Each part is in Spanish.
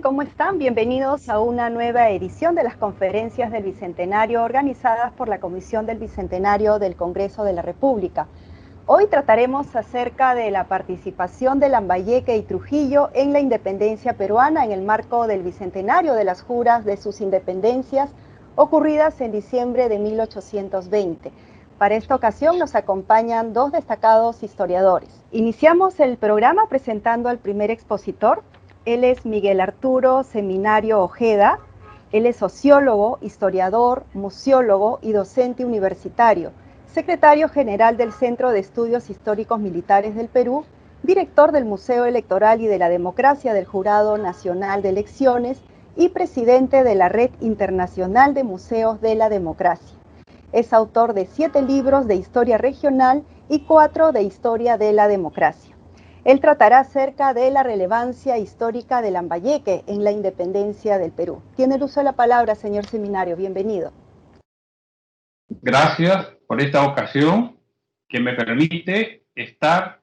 ¿Cómo están? Bienvenidos a una nueva edición de las conferencias del Bicentenario organizadas por la Comisión del Bicentenario del Congreso de la República. Hoy trataremos acerca de la participación de Lambayeque y Trujillo en la independencia peruana en el marco del Bicentenario de las juras de sus independencias ocurridas en diciembre de 1820. Para esta ocasión nos acompañan dos destacados historiadores. Iniciamos el programa presentando al primer expositor. Él es Miguel Arturo Seminario Ojeda. Él es sociólogo, historiador, museólogo y docente universitario, secretario general del Centro de Estudios Históricos Militares del Perú, director del Museo Electoral y de la Democracia del Jurado Nacional de Elecciones y presidente de la Red Internacional de Museos de la Democracia. Es autor de 7 libros de historia regional y 4 de historia de la democracia. Él tratará acerca de la relevancia histórica de Lambayeque en la independencia del Perú. Tiene el uso de la palabra, señor Seminario. Bienvenido. Gracias por esta ocasión que me permite estar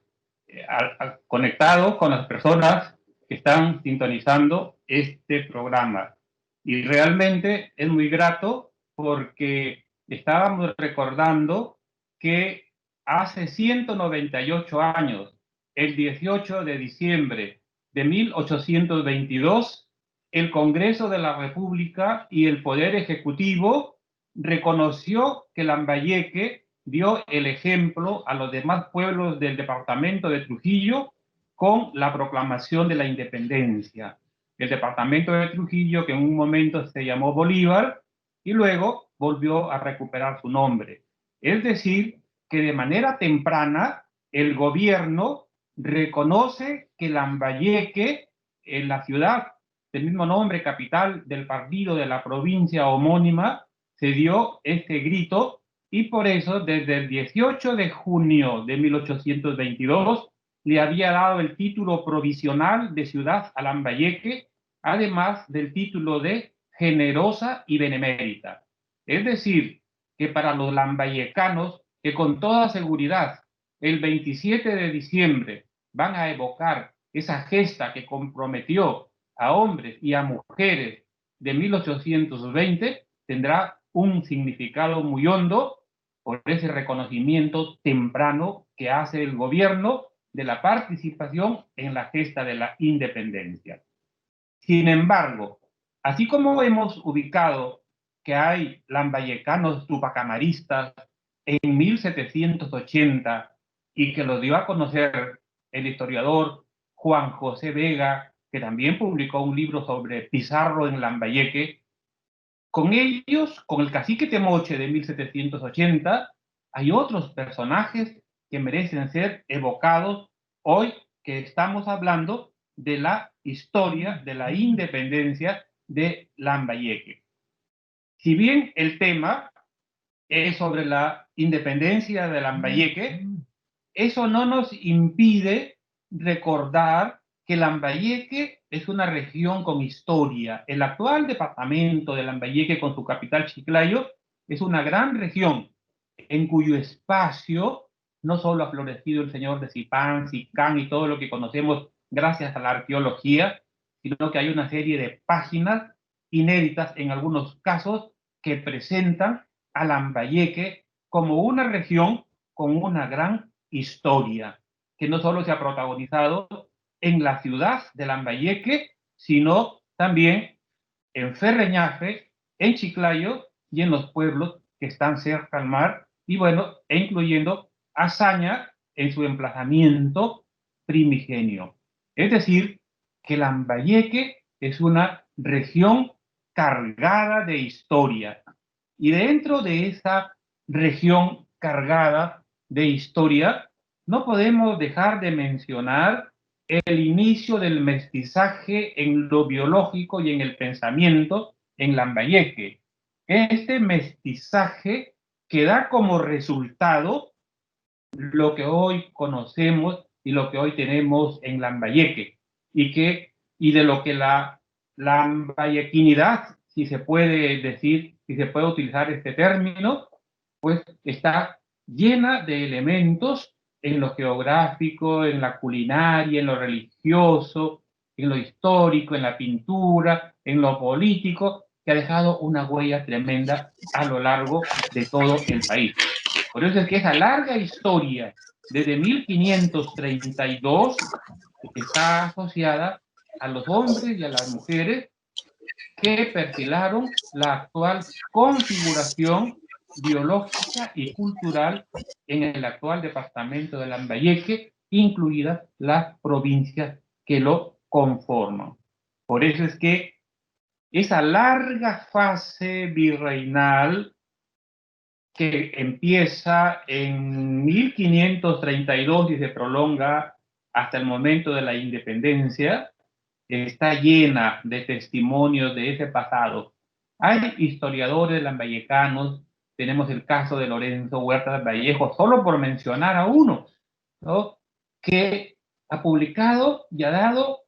conectado con las personas que están sintonizando este programa. Y realmente es muy grato porque estábamos recordando que hace 198 años, el 18 de diciembre de 1822, el Congreso de la República y el Poder Ejecutivo reconoció que Lambayeque dio el ejemplo a los demás pueblos del departamento de Trujillo con la proclamación de la independencia. El departamento de Trujillo, que en un momento se llamó Bolívar, y luego volvió a recuperar su nombre. Es decir, que de manera temprana el gobierno reconoce que Lambayeque, en la ciudad del mismo nombre, capital del partido de la provincia homónima, se dio este grito, y por eso desde el 18 de junio de 1822 le había dado el título provisional de ciudad a Lambayeque, además del título de generosa y benemérita. Es decir, que para los lambayecanos, que con toda seguridad el 27 de diciembre van a evocar esa gesta que comprometió a hombres y a mujeres de 1820, tendrá un significado muy hondo por ese reconocimiento temprano que hace el gobierno de la participación en la gesta de la independencia. Sin embargo, así como hemos ubicado que hay lambayecanos tupacamaristas en 1780 y que lo dio a conocer el historiador Juan José Vega, que también publicó un libro sobre Pizarro en Lambayeque, con ellos, con el cacique Temoche de 1780, hay otros personajes que merecen ser evocados hoy que estamos hablando de la historia de la independencia de Lambayeque. Si bien el tema es sobre la independencia de Lambayeque, eso no nos impide recordar que Lambayeque es una región con historia. El actual departamento de Lambayeque, con su capital Chiclayo, es una gran región en cuyo espacio no solo ha florecido el señor de Zipán, Sicán y todo lo que conocemos gracias a la arqueología, sino que hay una serie de páginas inéditas en algunos casos que presentan a Lambayeque como una región con una gran historia, que no solo se ha protagonizado en la ciudad de Lambayeque, sino también en Ferreñafe, en Chiclayo y en los pueblos que están cerca al mar, y bueno, e incluyendo Azaña en su emplazamiento primigenio. Es decir, que Lambayeque es una región cargada de historia. Y dentro de esa región cargada de historia, no podemos dejar de mencionar el inicio del mestizaje en lo biológico y en el pensamiento en Lambayeque. Este mestizaje que da como resultado lo que hoy conocemos y lo que hoy tenemos en Lambayeque, y de lo que la lambayequinidad, si se puede decir, si se puede utilizar este término, pues está llena de elementos en lo geográfico, en la culinaria, en lo religioso, en lo histórico, en la pintura, en lo político, que ha dejado una huella tremenda a lo largo de todo el país. Por eso es que esa larga historia, desde 1532, está asociada a los hombres y a las mujeres que perfilaron la actual configuración biológica y cultural en el actual departamento de Lambayeque, incluidas las provincias que lo conforman. Por eso es que esa larga fase virreinal que empieza en 1532 y se prolonga hasta el momento de la independencia, está llena de testimonios de ese pasado. Hay historiadores lambayecanos, tenemos el caso de Lorenzo Huerta de Vallejo, solo por mencionar a uno, ¿no?, que ha publicado y ha dado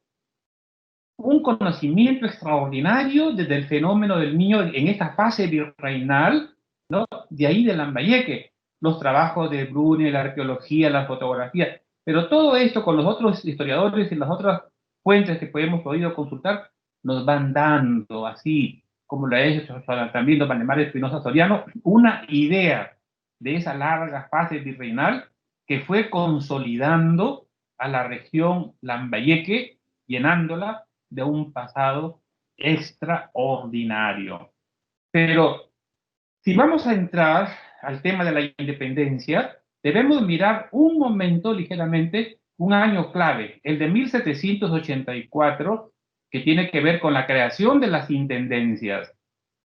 un conocimiento extraordinario desde el fenómeno del niño en esta fase virreinal, ¿no?, de ahí de Lambayeque, los trabajos de Bruni, la arqueología, la fotografía, pero todo esto con los otros historiadores y las otras fuentes que hemos podido consultar, nos van dando, así como lo ha hecho también don Valdemar Espinosa Soriano, una idea de esa larga fase virreinal que fue consolidando a la región Lambayeque, llenándola de un pasado extraordinario. Pero si vamos a entrar al tema de la independencia, debemos mirar un momento ligeramente, un año clave, el de 1784, que tiene que ver con la creación de las intendencias.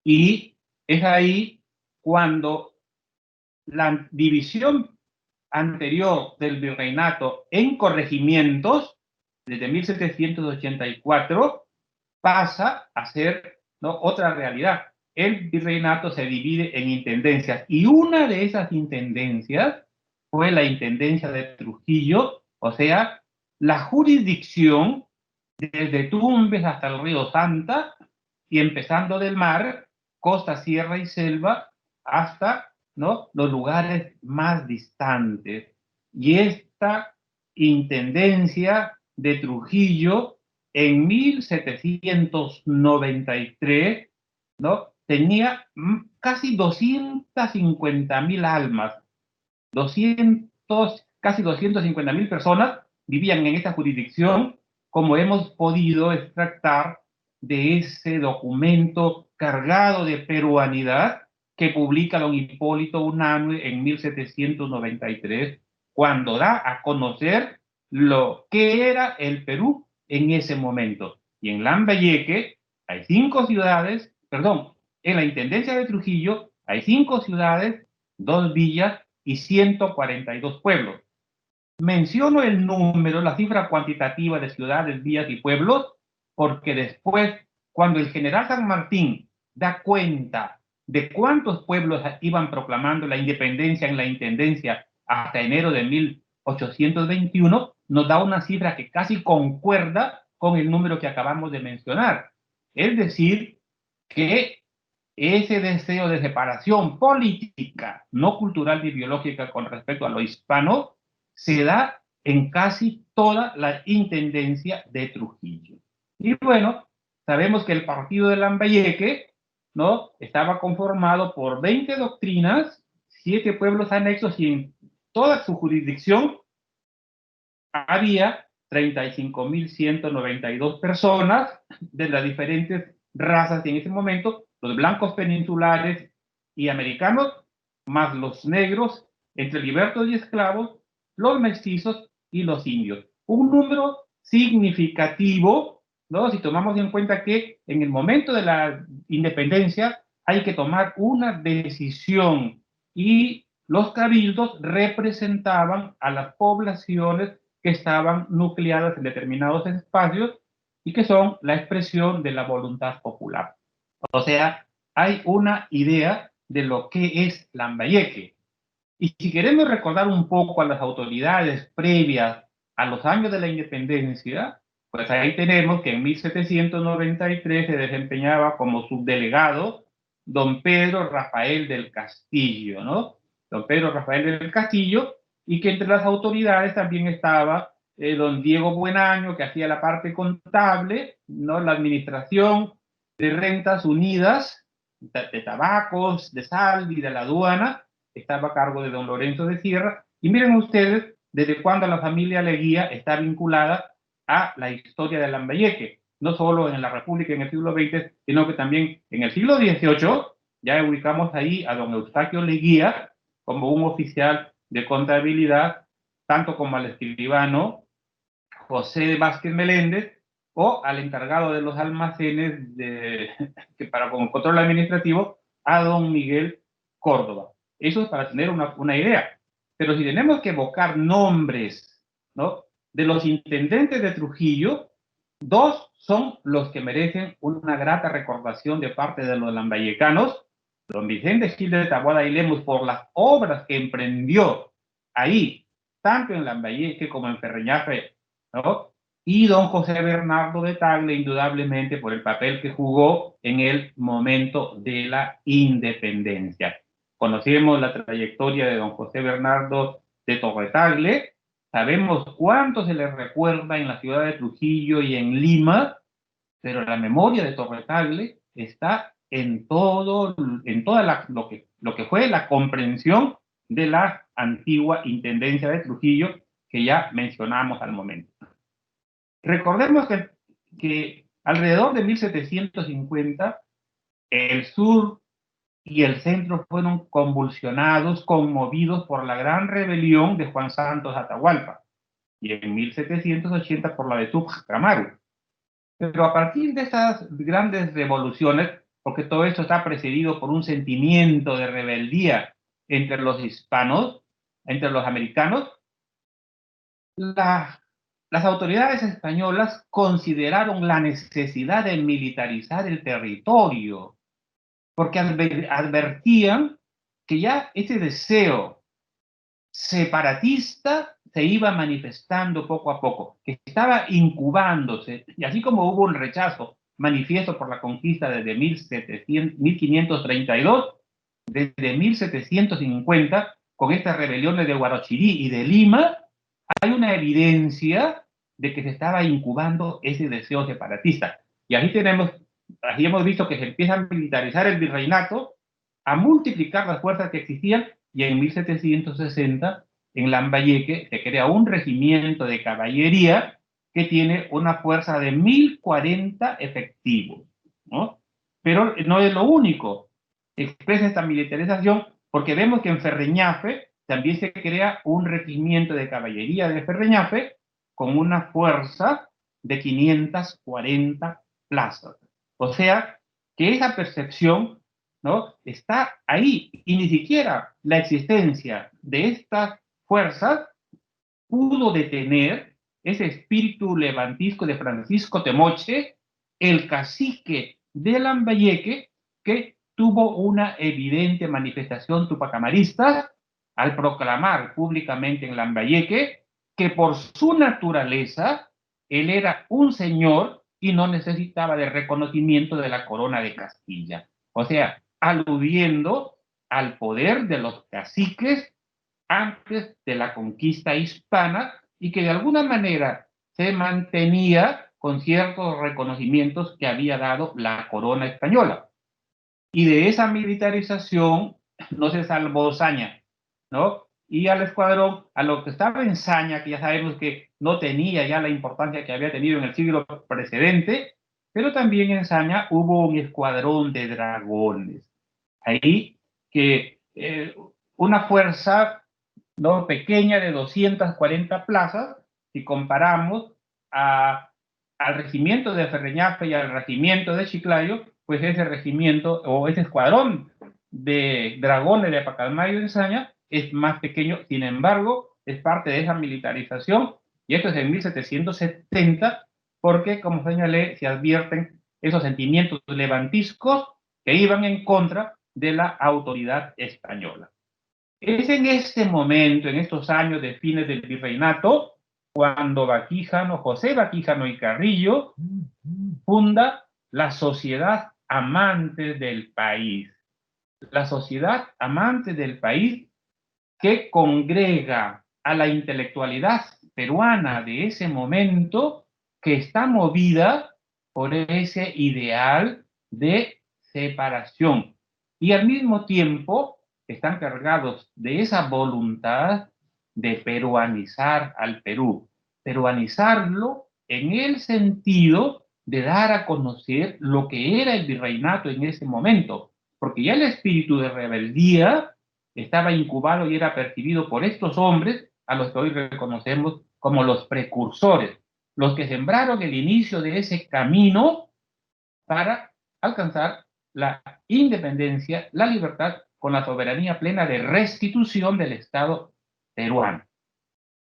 Y es ahí cuando la división anterior del virreinato en corregimientos, desde 1784, pasa a ser, ¿no?, otra realidad. El virreinato se divide en intendencias y una de esas intendencias fue la intendencia de Trujillo, o sea, la jurisdicción desde Tumbes hasta el río Santa y empezando del mar, costa, sierra y selva, hasta, ¿no?, los lugares más distantes. Y esta intendencia de Trujillo en 1793, ¿no?, tenía casi 250.000 almas, casi 250.000 personas vivían en esta jurisdicción, como hemos podido extractar de ese documento cargado de peruanidad que publica don Hipólito Unanue en 1793, cuando da a conocer lo que era el Perú en ese momento. Y en Lambayeque hay 5 ciudades, perdón, en la Intendencia de Trujillo hay 5 ciudades, 2 villas y 142 pueblos. Menciono el número, la cifra cuantitativa de ciudades, villas y pueblos, porque después, cuando el general San Martín da cuenta de cuántos pueblos iban proclamando la independencia en la intendencia hasta enero de 1821, nos da una cifra que casi concuerda con el número que acabamos de mencionar. Es decir, que ese deseo de separación política, no cultural ni biológica con respecto a lo hispano, se da en casi toda la intendencia de Trujillo. Y bueno, sabemos que el partido de Lambayeque, ¿no?, estaba conformado por 20 doctrinas, 7 pueblos anexos y en toda su jurisdicción había 35.192 personas de las diferentes razas en ese momento, los blancos peninsulares y americanos, más los negros, entre libertos y esclavos, los mestizos y los indios. Un número significativo, ¿no?, si tomamos en cuenta que en el momento de la independencia hay que tomar una decisión y los cabildos representaban a las poblaciones que estaban nucleadas en determinados espacios y que son la expresión de la voluntad popular. O sea, hay una idea de lo que es Lambayeque. Y si queremos recordar un poco a las autoridades previas a los años de la independencia, pues ahí tenemos que en 1793 se desempeñaba como subdelegado don Pedro Rafael del Castillo, ¿no? Don Pedro Rafael del Castillo, y que entre las autoridades también estaba don Diego Buenaño, que hacía la parte contable, ¿no? La administración de rentas unidas, de tabacos, de sal y de la aduana, estaba a cargo de don Lorenzo de Sierra. Y miren ustedes desde cuándo la familia Leguía está vinculada a la historia de Lambayeque, no solo en la República en el siglo XX, sino que también en el siglo XVIII. Ya ubicamos ahí a don Eustaquio Leguía como un oficial de contabilidad, tanto como al escribano José Vázquez Meléndez, o al encargado de los almacenes que para con control administrativo, a don Miguel Córdoba. Eso es para tener una idea. Pero si tenemos que evocar nombres, ¿no?, de los intendentes de Trujillo, dos son los que merecen una grata recordación de parte de los lambayecanos: don Vicente Gil de Taboada y Lemus, por las obras que emprendió ahí, tanto en Lambayeque como en Ferreñafe, ¿no? Y don José Bernardo de Tagle, indudablemente, por el papel que jugó en el momento de la independencia. Conocemos la trayectoria de don José Bernardo de Torretagle, sabemos cuánto se le recuerda en la ciudad de Trujillo y en Lima, pero la memoria de Torretagle está en todo, en toda lo que fue la comprensión de la antigua intendencia de Trujillo, que ya mencionamos al momento. Recordemos que alrededor de 1750 el sur y el centro fueron convulsionados, conmovidos por la gran rebelión de Juan Santos Atahualpa, y en 1780 por la de Túpac Amaru. Pero a partir de estas grandes revoluciones, porque todo esto está precedido por un sentimiento de rebeldía entre los hispanos, entre los americanos, las autoridades españolas consideraron la necesidad de militarizar el territorio, porque advertían que ya ese deseo separatista se iba manifestando poco a poco, que estaba incubándose, y así como hubo un rechazo manifiesto por la conquista desde 1532, desde 1750, con estas rebeliones de Huarochirí y de Lima, hay una evidencia de que se estaba incubando ese deseo separatista. Y así hemos visto que se empieza a militarizar el virreinato, a multiplicar las fuerzas que existían, y en 1760 en Lambayeque se crea un regimiento de caballería que tiene una fuerza de 1040 efectivos, ¿no? Pero no es lo único. Expresa esta militarización porque vemos que en Ferreñafe también se crea un regimiento de caballería de Ferreñafe con una fuerza de 540 plazas. O sea, que esa percepción, ¿no?, está ahí, y ni siquiera la existencia de estas fuerzas pudo detener ese espíritu levantisco de Francisco Temoche, el cacique de Lambayeque, que tuvo una evidente manifestación tupacamarista al proclamar públicamente en Lambayeque que por su naturaleza él era un señor y no necesitaba de reconocimiento de la corona de Castilla. O sea, aludiendo al poder de los caciques antes de la conquista hispana, y que de alguna manera se mantenía con ciertos reconocimientos que había dado la corona española. Y de esa militarización no se salvó Saña, ¿no? Y al escuadrón, a lo que estaba en Saña, que ya sabemos que no tenía ya la importancia que había tenido en el siglo precedente, pero también en Saña hubo un escuadrón de dragones. Ahí que una fuerza, ¿no?, pequeña de 240 plazas, si comparamos al regimiento de Ferreñafe y al regimiento de Chiclayo, pues ese regimiento o ese escuadrón de dragones de Pacalmayo y Saña es más pequeño. Sin embargo, es parte de esa militarización, y esto es en 1770, porque, como señalé, se advierten esos sentimientos levantiscos que iban en contra de la autoridad española. Es en este momento, en estos años de fines del virreinato, cuando José Baquíjano y Carrillo funda la Sociedad Amantes del País. La Sociedad Amantes del País, que congrega a la intelectualidad peruana de ese momento que está movida por ese ideal de separación y al mismo tiempo están cargados de esa voluntad de peruanizar al Perú, peruanizarlo en el sentido de dar a conocer lo que era el virreinato en ese momento, porque ya el espíritu de rebeldía estaba incubado y era percibido por estos hombres a los que hoy reconocemos como los precursores, los que sembraron el inicio de ese camino para alcanzar la independencia, la libertad, con la soberanía plena de restitución del Estado peruano.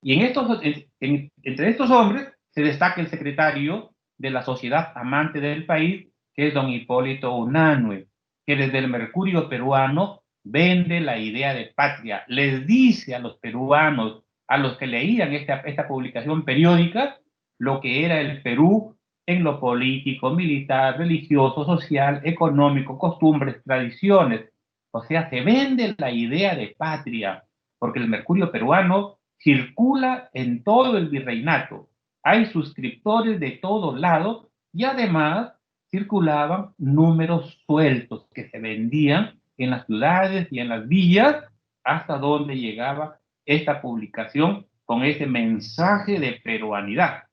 Y entre estos hombres se destaca el secretario de la Sociedad Amante del País, que es don Hipólito Unanue, que desde el Mercurio peruano vende la idea de patria, les dice a los peruanos, a los que leían esta publicación periódica, lo que era el Perú en lo político, militar, religioso, social, económico, costumbres, tradiciones. O sea, se vende la idea de patria, porque el Mercurio peruano circula en todo el virreinato. Hay suscriptores de todo lado y además circulaban números sueltos que se vendían en las ciudades y en las villas hasta donde llegaba esta publicación con ese mensaje de peruanidad.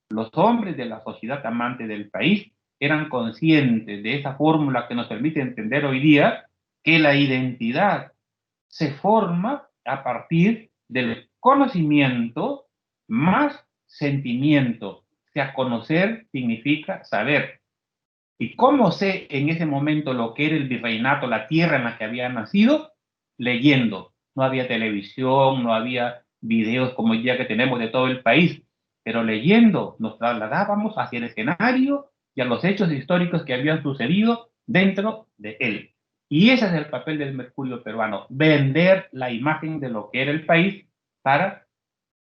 Los hombres de la sociedad amante del país eran conscientes de esa fórmula que nos permite entender hoy día que la identidad se forma a partir del conocimiento más sentimiento. O sea, conocer significa saber. ¿Y cómo sé en ese momento lo que era el virreinato, la tierra en la que había nacido? Leyendo. No había televisión, no había videos como el día que tenemos de todo el país, pero leyendo nos trasladábamos hacia el escenario y a los hechos históricos que habían sucedido dentro de él. Y ese es el papel del Mercurio peruano, vender la imagen de lo que era el país para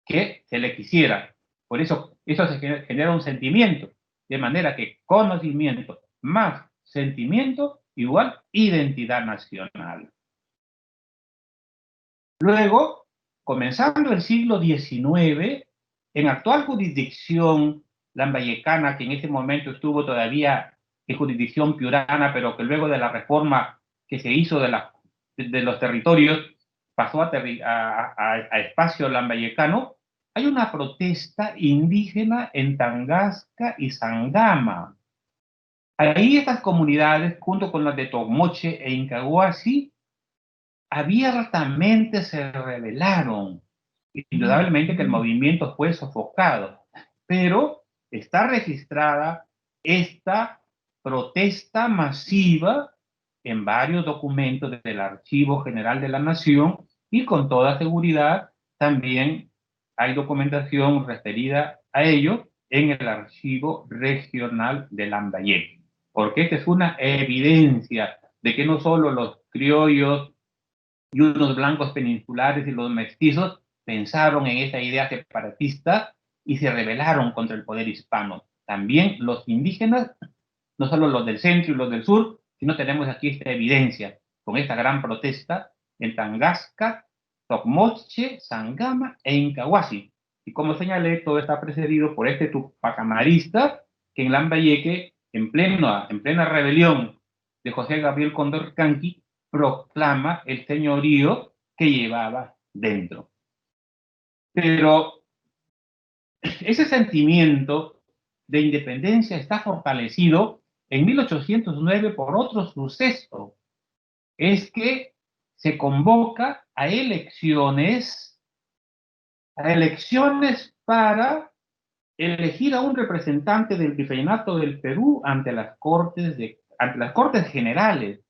que se le quisiera. Por eso se genera un sentimiento, de manera que conocimiento más sentimiento igual identidad nacional. Luego, comenzando el siglo XIX, en actual jurisdicción lambayecana, que en ese momento estuvo todavía en jurisdicción piurana, pero que luego de la reforma que se hizo de los territorios pasó a espacio lambayecano, hay una protesta indígena en Tangasca y Sangama. Ahí estas comunidades, junto con las de Tomoche e Incahuasi, abiertamente se rebelaron. Indudablemente que el movimiento fue sofocado, pero está registrada esta protesta masiva en varios documentos del Archivo General de la Nación y con toda seguridad también hay documentación referida a ello en el Archivo Regional de Lambayeque, porque esta es una evidencia de que no solo los criollos y unos blancos peninsulares y los mestizos pensaron en esa idea separatista y se rebelaron contra el poder hispano. También los indígenas, no solo los del centro y los del sur, sino tenemos aquí esta evidencia con esta gran protesta en Tangasca, Tocmoche, Sangama e Incahuasi. Y como señalé, todo está precedido por este tupacamarista que en Lambayeque, en plena rebelión de José Gabriel Condorcanqui, proclama el señorío que llevaba dentro. Pero ese sentimiento de independencia está fortalecido en 1809 por otro suceso. Es que se convoca a elecciones para elegir a un representante del virreinato del Perú ante las Cortes Generales.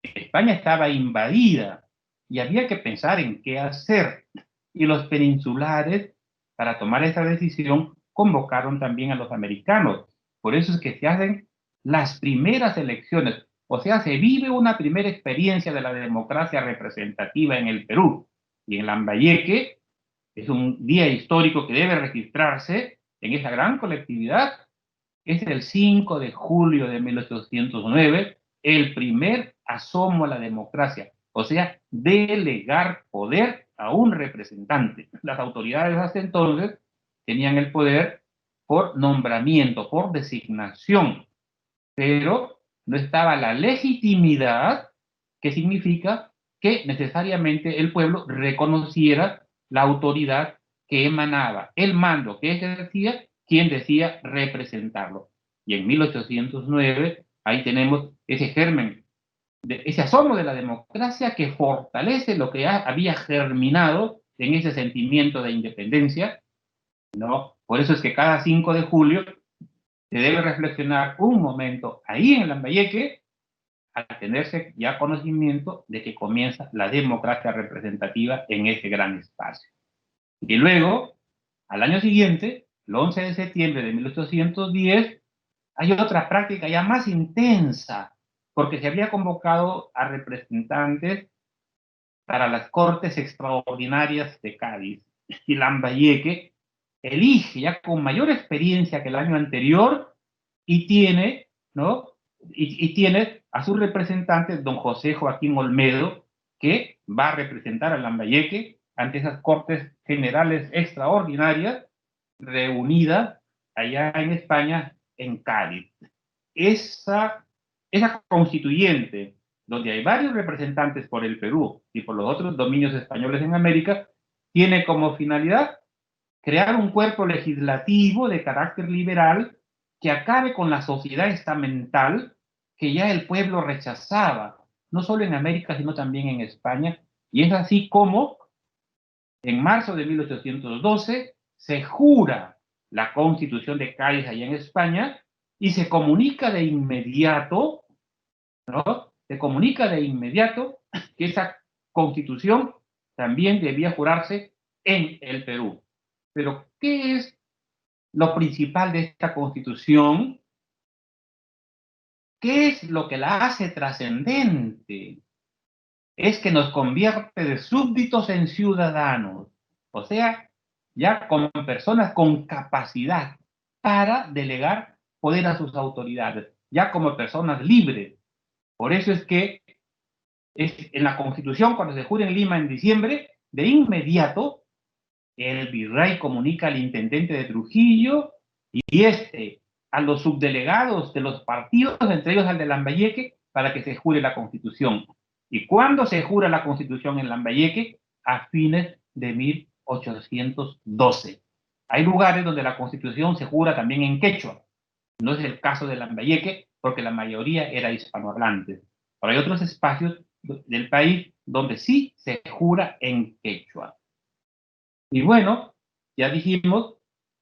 España estaba invadida y había que pensar en qué hacer. Y los peninsulares, para tomar esa decisión, convocaron también a los americanos. Por eso es que se hacen las primeras elecciones. O sea, se vive una primera experiencia de la democracia representativa en el Perú. Y en Lambayeque es un día histórico que debe registrarse en esa gran colectividad. Es el 5 de julio de 1809, el primer asomo a la democracia, o sea, delegar poder a un representante. Las autoridades hasta entonces tenían el poder por nombramiento, por designación, pero no estaba la legitimidad, que significa que necesariamente el pueblo reconociera la autoridad que emanaba, el mando que ejercía quien decía representarlo. Y en 1809, ahí tenemos ese germen, ese asomo de la democracia que fortalece lo que ya había germinado en ese sentimiento de independencia, ¿no? Por eso es que cada 5 de julio se debe reflexionar un momento ahí en Lambayeque, al tenerse ya conocimiento de que comienza la democracia representativa en ese gran espacio. Y luego, al año siguiente, el 11 de septiembre de 1810, hay otra práctica ya más intensa, porque se había convocado a representantes para las Cortes Extraordinarias de Cádiz. Y Lambayeque elige ya con mayor experiencia que el año anterior y tiene, ¿no? Y tiene a su representante, don José Joaquín Olmedo, que va a representar a Lambayeque ante esas Cortes Generales Extraordinarias reunidas allá en España, en Cádiz. Esa constituyente, donde hay varios representantes por el Perú y por los otros dominios españoles en América, tiene como finalidad crear un cuerpo legislativo de carácter liberal que acabe con la sociedad estamental que ya el pueblo rechazaba, no solo en América, sino también en España. Y es así como, en marzo de 1812, se jura la Constitución de Cádiz allá en España y se comunica de inmediato, ¿no? Se comunica de inmediato que esa Constitución también debía jurarse en el Perú. Pero, ¿qué es lo principal de esta Constitución? ¿Qué es lo que la hace trascendente? Es que nos convierte de súbditos en ciudadanos, o sea, ya como personas con capacidad para delegar poder a sus autoridades, ya como personas libres. Por eso es que en la Constitución, cuando se jura en Lima en diciembre, de inmediato el virrey comunica al intendente de Trujillo y a los subdelegados de los partidos, entre ellos al de Lambayeque, para que se jure la Constitución. ¿Y cuándo se jura la Constitución en Lambayeque? A fines de 1812. Hay lugares donde la Constitución se jura también en quechua. No es el caso de Lambayeque, porque la mayoría era hispanohablante. Pero hay otros espacios del país donde sí se jura en quechua. Y bueno, ya dijimos,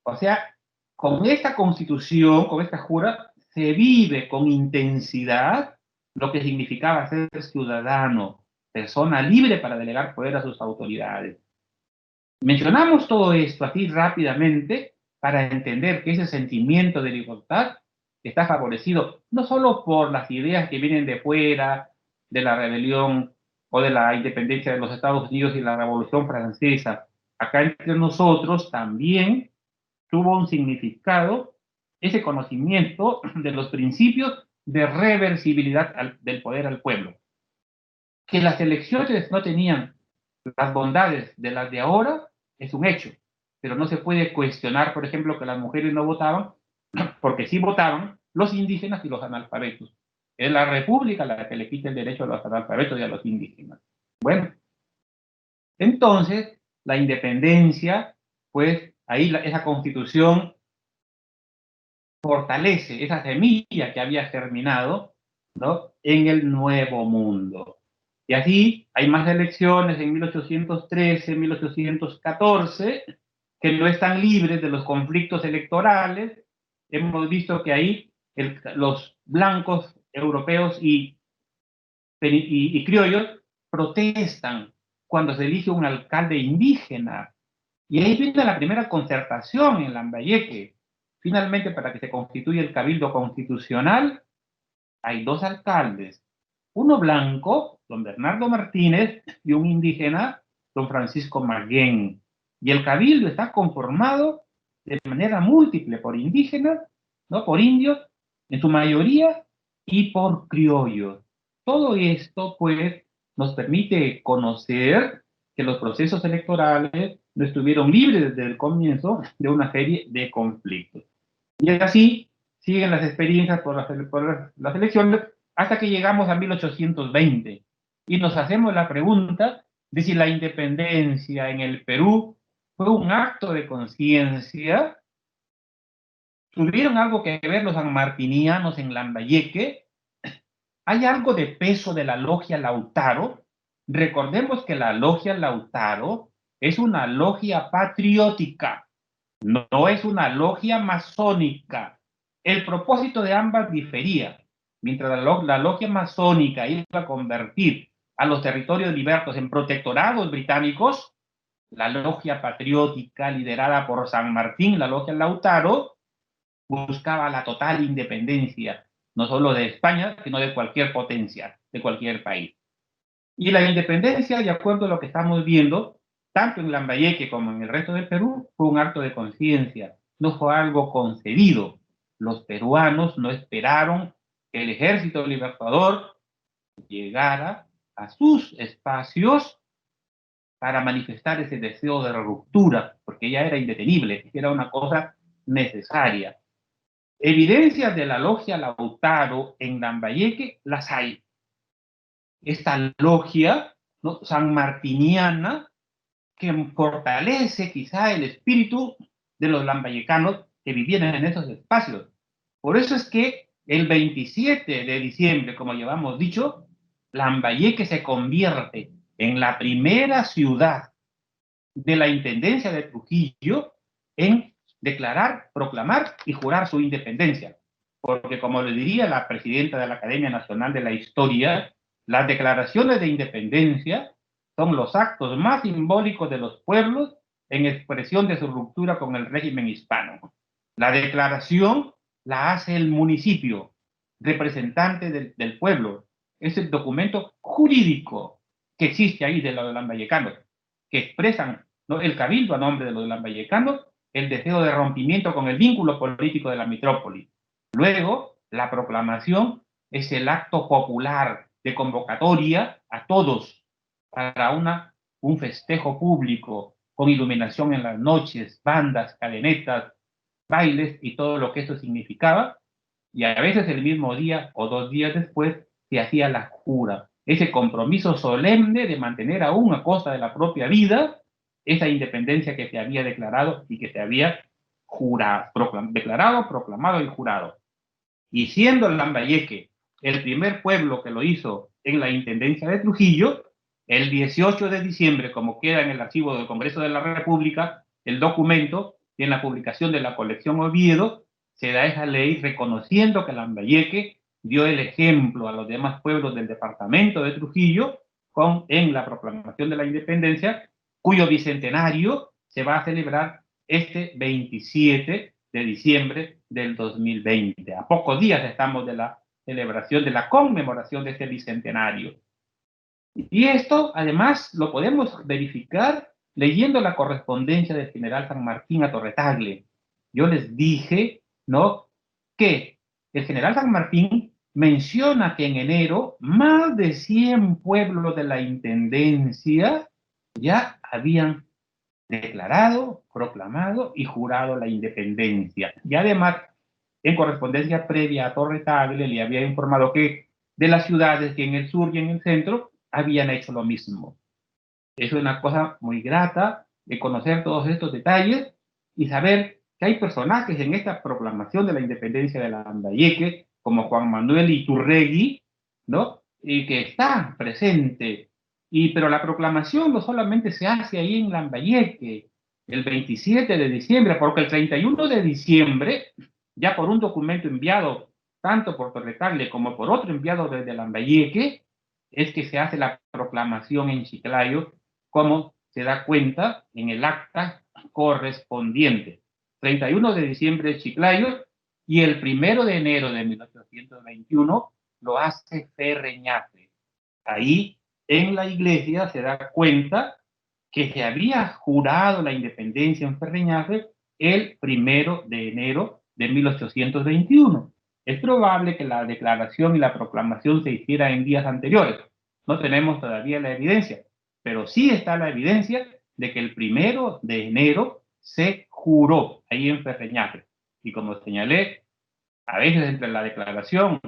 o sea, con esta constitución, con esta jura, se vive con intensidad lo que significaba ser ciudadano, persona libre para delegar poder a sus autoridades. Mencionamos todo esto así rápidamente para entender que ese sentimiento de libertad está favorecido no solo por las ideas que vienen de fuera, de la rebelión o de la independencia de los Estados Unidos y la Revolución Francesa. Acá entre nosotros también tuvo un significado ese conocimiento de los principios de reversibilidad del poder al pueblo. Que las elecciones no tenían las bondades de las de ahora es un hecho, pero no se puede cuestionar, por ejemplo, que las mujeres no votaban, porque sí votaban los indígenas y los analfabetos. Es la República la que le quita el derecho a los analfabetos y a los indígenas. Bueno, entonces, la independencia, pues ahí esa constitución fortalece esa semilla que había germinado, ¿no?, en el nuevo mundo. Y así hay más elecciones en 1813, 1814, que no están libres de los conflictos electorales. Hemos visto que ahí los blancos europeos y criollos protestan cuando se elige un alcalde indígena. Y ahí viene la primera concertación en Lambayeque. Finalmente, para que se constituya el Cabildo Constitucional, hay 2 alcaldes. Uno blanco, don Bernardo Martínez, y un indígena, don Francisco Maguén. Y el Cabildo está conformado de manera múltiple por indígenas, ¿no?, por indios, en su mayoría, y por criollos. Todo esto, pues, nos permite conocer que los procesos electorales no estuvieron libres desde el comienzo de una serie de conflictos. Y así siguen las experiencias por las elecciones hasta que llegamos a 1820 y nos hacemos la pregunta de si la independencia en el Perú fue un acto de conciencia. ¿Tuvieron algo que ver los sanmartinianos en Lambayeque? ¿Hay algo de peso de la logia Lautaro? Recordemos que la logia Lautaro es una logia patriótica, no es una logia masónica. El propósito de ambas difería. Mientras la logia masónica iba a convertir a los territorios libertos en protectorados británicos, la logia patriótica liderada por San Martín, la logia Lautaro, buscaba la total independencia, no solo de España, sino de cualquier potencia, de cualquier país. Y la independencia, de acuerdo a lo que estamos viendo, tanto en Lambayeque como en el resto del Perú, fue un acto de conciencia, no fue algo concedido. Los peruanos no esperaron que el ejército libertador llegara a sus espacios para manifestar ese deseo de ruptura, porque ya era indetenible, era una cosa necesaria. Evidencias de la logia Lautaro en Lambayeque las hay. Esta logia, ¿no?, sanmartiniana, que fortalece quizá el espíritu de los lambayecanos que vivían en esos espacios. Por eso es que el 27 de diciembre, como llevamos dicho, Lambayeque se convierte en la primera ciudad de la Intendencia de Trujillo en declarar, proclamar y jurar su independencia. Porque, como le diría la presidenta de la Academia Nacional de la Historia, las declaraciones de independencia son los actos más simbólicos de los pueblos en expresión de su ruptura con el régimen hispano. La declaración la hace el municipio, representante del pueblo. Es el documento jurídico que existe ahí de los lambayecanos, que expresan, ¿no?, el cabildo a nombre de los lambayecanos, el deseo de rompimiento con el vínculo político de la metrópoli. Luego, la proclamación es el acto popular de convocatoria a todos para un festejo público con iluminación en las noches, bandas, cadenetas, bailes y todo lo que eso significaba. Y a veces el mismo día o 2 días después se hacía la jura, ese compromiso solemne de mantener aún a costa de la propia vida esa independencia que se había declarado y que se había jurado, declarado, proclamado y jurado. Y siendo Lambayeque el primer pueblo que lo hizo en la Intendencia de Trujillo, el 18 de diciembre, como queda en el archivo del Congreso de la República, el documento, y en la publicación de la colección Oviedo, se da esa ley reconociendo que Lambayeque dio el ejemplo a los demás pueblos del departamento de Trujillo en la proclamación de la independencia, cuyo bicentenario se va a celebrar este 27 de diciembre del 2020. A pocos días estamos de la celebración, de la conmemoración de este bicentenario. Y esto, además, lo podemos verificar leyendo la correspondencia del general San Martín a Torretagle. Yo les dije, ¿no?, que el general San Martín menciona que en enero más de 100 pueblos de la Intendencia ya habían declarado, proclamado y jurado la independencia. Y además, en correspondencia previa a Torretagle, le había informado que de las ciudades que en el sur y en el centro habían hecho lo mismo. Es una cosa muy grata de conocer todos estos detalles y saber que hay personajes en esta proclamación de la independencia de Lambayeque, como Juan Manuel Iturregui, ¿no?, y que está presente. Pero la proclamación no solamente se hace ahí en Lambayeque, el 27 de diciembre, porque el 31 de diciembre, ya por un documento enviado tanto por Torretagle como por otro enviado desde Lambayeque, es que se hace la proclamación en Chiclayo, como se da cuenta en el acta correspondiente. 31 de diciembre Chiclayo, y el 1 de enero de 1821 lo hace Ferreñafe. Ahí en la iglesia se da cuenta que se había jurado la independencia en Ferreñafe el 1 de enero de 1821. Es probable que la declaración y la proclamación se hiciera en días anteriores. No tenemos todavía la evidencia, pero sí está la evidencia de que el 1 de enero se juró ahí en Ferreñafe. Y como señalé, a veces entre la declaración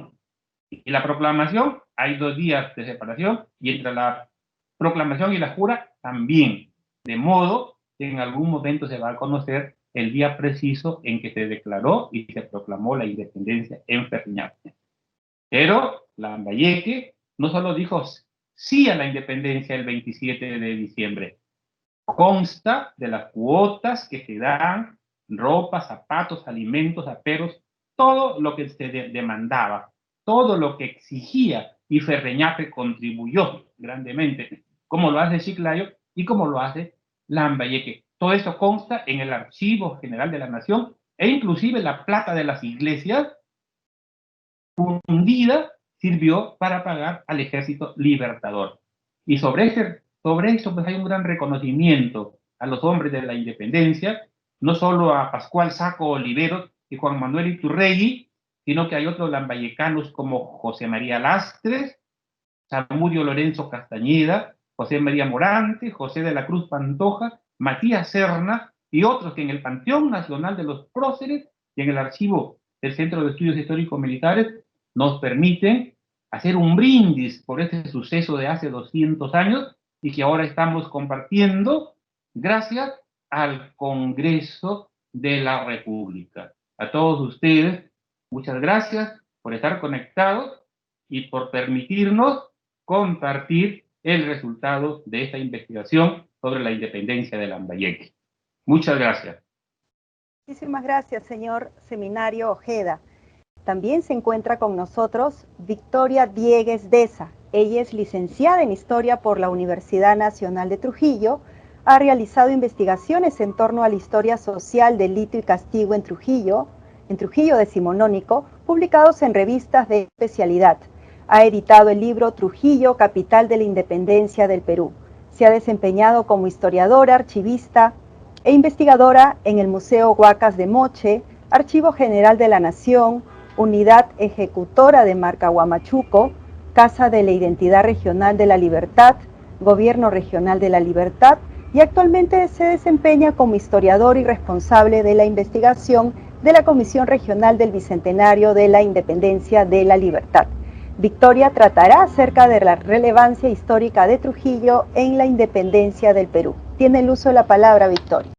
y la proclamación hay 2 días de separación, y entre la proclamación y la jura también. De modo que en algún momento se va a conocer el día preciso en que se declaró y se proclamó la independencia en Ferreñafe. Pero Lambayeque no solo dijo sí a la independencia el 27 de diciembre, consta de las cuotas que se dan, ropa, zapatos, alimentos, aperos, todo lo que se demandaba, todo lo que exigía, y Ferreñafe contribuyó grandemente, como lo hace Chiclayo y como lo hace Lambayeque. Todo eso consta en el Archivo General de la Nación, e inclusive la plata de las iglesias fundida sirvió para pagar al Ejército Libertador. Y sobre eso pues hay un gran reconocimiento a los hombres de la independencia, no solo a Pascual Saco Oliveros y Juan Manuel Iturregui, sino que hay otros lambayecanos como José María Lastres, Zamudio Lorenzo Castañeda, José María Morante, José de la Cruz Pantoja, Matías Serna y otros que en el Panteón Nacional de los Próceres y en el archivo del Centro de Estudios Históricos Militares nos permiten hacer un brindis por este suceso de hace 200 años y que ahora estamos compartiendo gracias al Congreso de la República. A todos ustedes, muchas gracias por estar conectados y por permitirnos compartir el resultado de esta investigación sobre la independencia de Lambayeque. Muchas gracias. Muchísimas gracias, señor Seminario Ojeda. También se encuentra con nosotros Victoria Diegues Deza. Ella es licenciada en Historia por la Universidad Nacional de Trujillo. Ha realizado investigaciones en torno a la historia social, delito y castigo en Trujillo decimonónico, publicados en revistas de especialidad. Ha editado el libro Trujillo, capital de la independencia del Perú. Se ha desempeñado como historiadora, archivista e investigadora en el Museo Huacas de Moche, Archivo General de la Nación, Unidad Ejecutora de Marca Huamachuco, Casa de la Identidad Regional de la Libertad, Gobierno Regional de la Libertad, y actualmente se desempeña como historiador y responsable de la investigación de la Comisión Regional del Bicentenario de la Independencia de la Libertad. Victoria tratará acerca de la relevancia histórica de Trujillo en la independencia del Perú. Tiene el uso de la palabra, Victoria.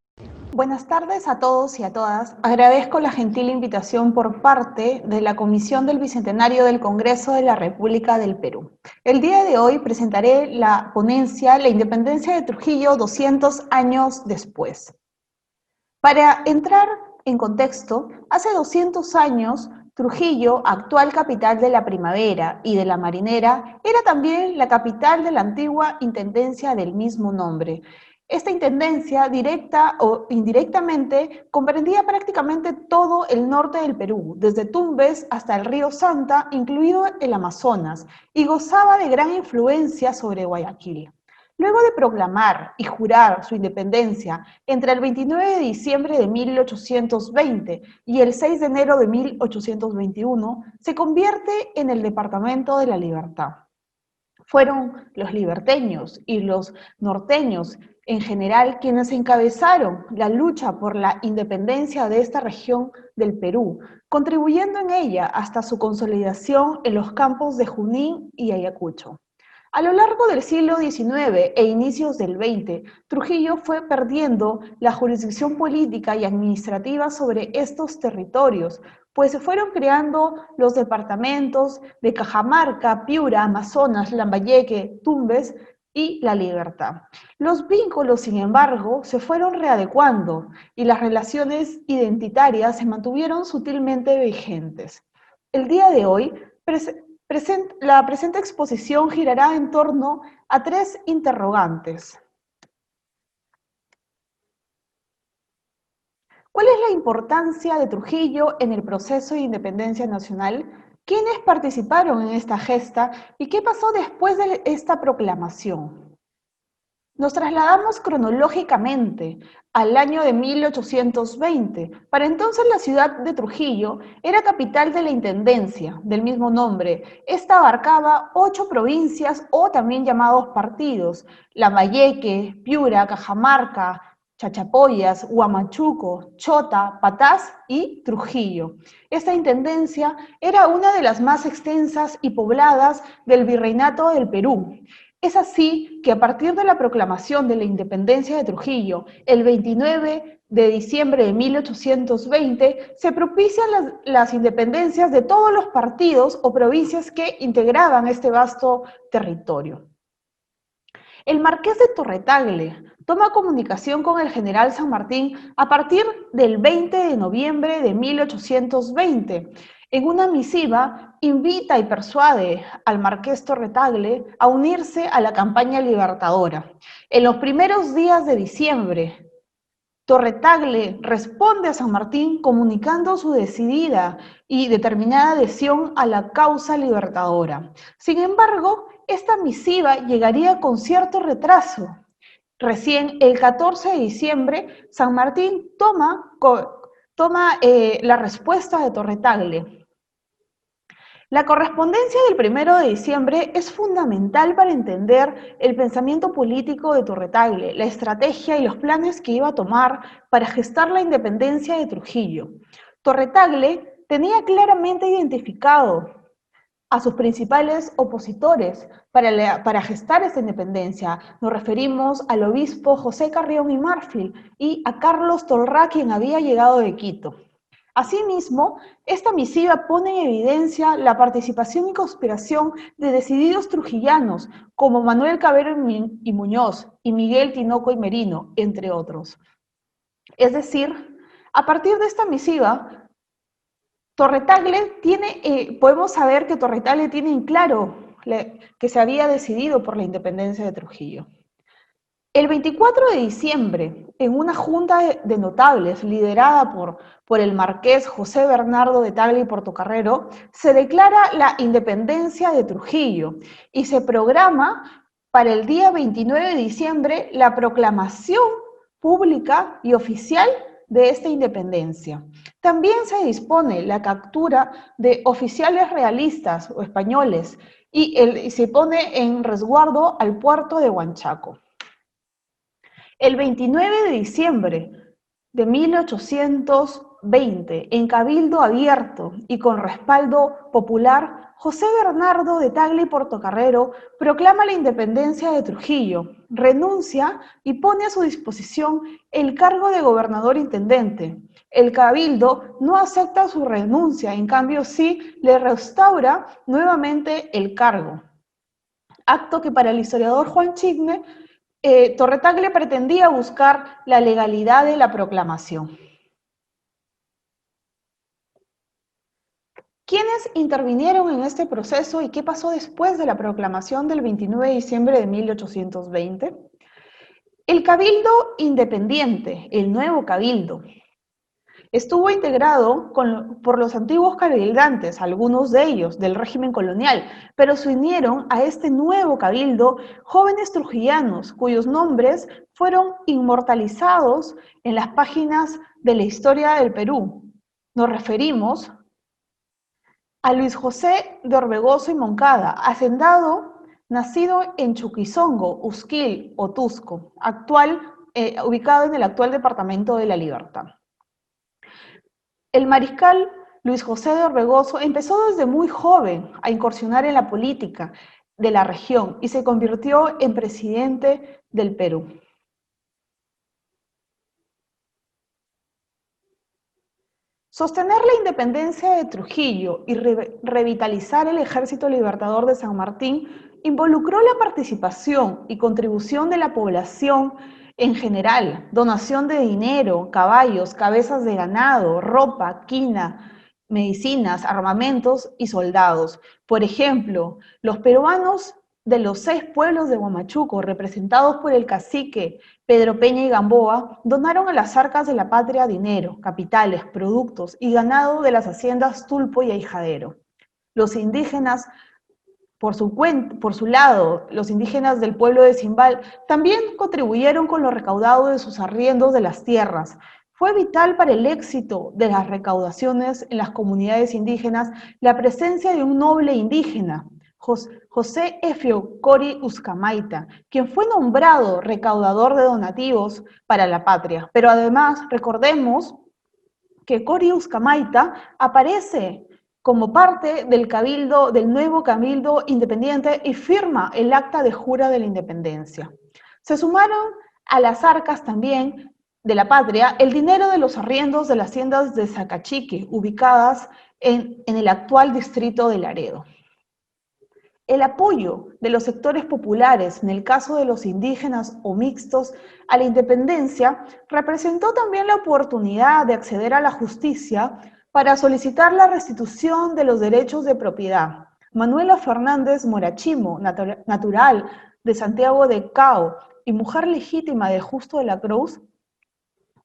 Buenas tardes a todos y a todas. Agradezco la gentil invitación por parte de la Comisión del Bicentenario del Congreso de la República del Perú. El día de hoy presentaré la ponencia La Independencia de Trujillo 200 años después. Para entrar en contexto, hace 200 años, Trujillo, actual capital de la Primavera y de la Marinera, era también la capital de la antigua intendencia del mismo nombre. Esta intendencia, directa o indirectamente, comprendía prácticamente todo el norte del Perú, desde Tumbes hasta el río Santa, incluido el Amazonas, y gozaba de gran influencia sobre Guayaquil. Luego de proclamar y jurar su independencia entre el 29 de diciembre de 1820 y el 6 de enero de 1821, se convierte en el Departamento de la Libertad. Fueron los liberteños y los norteños en general quienes encabezaron la lucha por la independencia de esta región del Perú, contribuyendo en ella hasta su consolidación en los campos de Junín y Ayacucho. A lo largo del siglo XIX e inicios del XX, Trujillo fue perdiendo la jurisdicción política y administrativa sobre estos territorios, pues se fueron creando los departamentos de Cajamarca, Piura, Amazonas, Lambayeque, Tumbes y La Libertad. Los vínculos, sin embargo, se fueron readecuando y las relaciones identitarias se mantuvieron sutilmente vigentes. El día de hoy, la presente exposición girará en torno a 3 interrogantes. ¿Cuál es la importancia de Trujillo en el proceso de independencia nacional? ¿Quiénes participaron en esta gesta? ¿Y qué pasó después de esta proclamación? Nos trasladamos cronológicamente al año de 1820. Para entonces la ciudad de Trujillo era capital de la intendencia del mismo nombre. Esta abarcaba 8 provincias o también llamados partidos: Lambayeque, Piura, Cajamarca, Chachapoyas, Huamachuco, Chota, Patás y Trujillo. Esta intendencia era una de las más extensas y pobladas del Virreinato del Perú. Es así que a partir de la proclamación de la independencia de Trujillo, el 29 de diciembre de 1820, se propician las independencias de todos los partidos o provincias que integraban este vasto territorio. El marqués de Torretagle toma comunicación con el general San Martín a partir del 20 de noviembre de 1820. En una misiva, invita y persuade al marqués Torretagle a unirse a la campaña libertadora. En los primeros días de diciembre, Torretagle responde a San Martín comunicando su decidida y determinada adhesión a la causa libertadora. Sin embargo, esta misiva llegaría con cierto retraso. Recién el 14 de diciembre, San Martín toma la respuesta de Torretagle. La correspondencia del 1 de diciembre es fundamental para entender el pensamiento político de Torretagle, la estrategia y los planes que iba a tomar para gestar la independencia de Trujillo. Torretagle tenía claramente identificado a sus principales opositores para gestar esta independencia. Nos referimos al obispo José Carrión y Marfil y a Carlos Tolrá, quien había llegado de Quito. Asimismo, esta misiva pone en evidencia la participación y conspiración de decididos trujillanos como Manuel Cabero y Muñoz y Miguel Tinoco y Merino, entre otros. Es decir, a partir de esta misiva, podemos saber que Torretagle tiene en claro que se había decidido por la independencia de Trujillo. El 24 de diciembre, en una junta de notables liderada por el marqués José Bernardo de Tagle y Portocarrero, se declara la independencia de Trujillo y se programa para el día 29 de diciembre la proclamación pública y oficial de esta independencia. También se dispone la captura de oficiales realistas o españoles y se pone en resguardo al puerto de Huanchaco. El 29 de diciembre de 1820, en cabildo abierto y con respaldo popular, José Bernardo de Tagle y Portocarrero proclama la independencia de Trujillo, renuncia y pone a su disposición el cargo de gobernador-intendente. El cabildo no acepta su renuncia, en cambio sí le restaura nuevamente el cargo. Acto que para el historiador Juan Chigne, Torretagle pretendía buscar la legalidad de la proclamación. ¿Quiénes intervinieron en este proceso y qué pasó después de la proclamación del 29 de diciembre de 1820? El Cabildo Independiente, el nuevo Cabildo, estuvo integrado por los antiguos cabildantes, algunos de ellos del régimen colonial, pero se unieron a este nuevo cabildo jóvenes trujillanos cuyos nombres fueron inmortalizados en las páginas de la historia del Perú. Nos referimos a Luis José de Orbegoso y Moncada, hacendado, nacido en Chuquizongo, Usquil o Tusco, ubicado en el actual departamento de La Libertad. El mariscal Luis José de Orbegoso empezó desde muy joven a incursionar en la política de la región y se convirtió en presidente del Perú. Sostener la independencia de Trujillo y revitalizar el Ejército Libertador de San Martín involucró la participación y contribución de la población en general, donación de dinero, caballos, cabezas de ganado, ropa, quina, medicinas, armamentos y soldados. Por ejemplo, los peruanos de los 6 pueblos de Huamachuco, representados por el cacique Pedro Peña y Gamboa, donaron a las arcas de la patria dinero, capitales, productos y ganado de las haciendas Tulpo y Ahijadero. Los indígenas Por su lado, los indígenas del pueblo de Zimbal también contribuyeron con lo recaudado de sus arriendos de las tierras. Fue vital para el éxito de las recaudaciones en las comunidades indígenas la presencia de un noble indígena, José Efio Cori Uzcamaita, quien fue nombrado recaudador de donativos para la patria. Pero además, recordemos que Cori Uzcamaita aparece como parte del cabildo, del nuevo cabildo independiente y firma el acta de jura de la independencia. Se sumaron a las arcas también de la patria el dinero de los arriendos de las haciendas de Zacachique, ubicadas en el actual distrito de Laredo. El apoyo de los sectores populares, en el caso de los indígenas o mixtos, a la independencia, representó también la oportunidad de acceder a la justicia para solicitar la restitución de los derechos de propiedad. Manuela Fernández Morachimo, natural de Santiago de Cao y mujer legítima de Justo de la Cruz,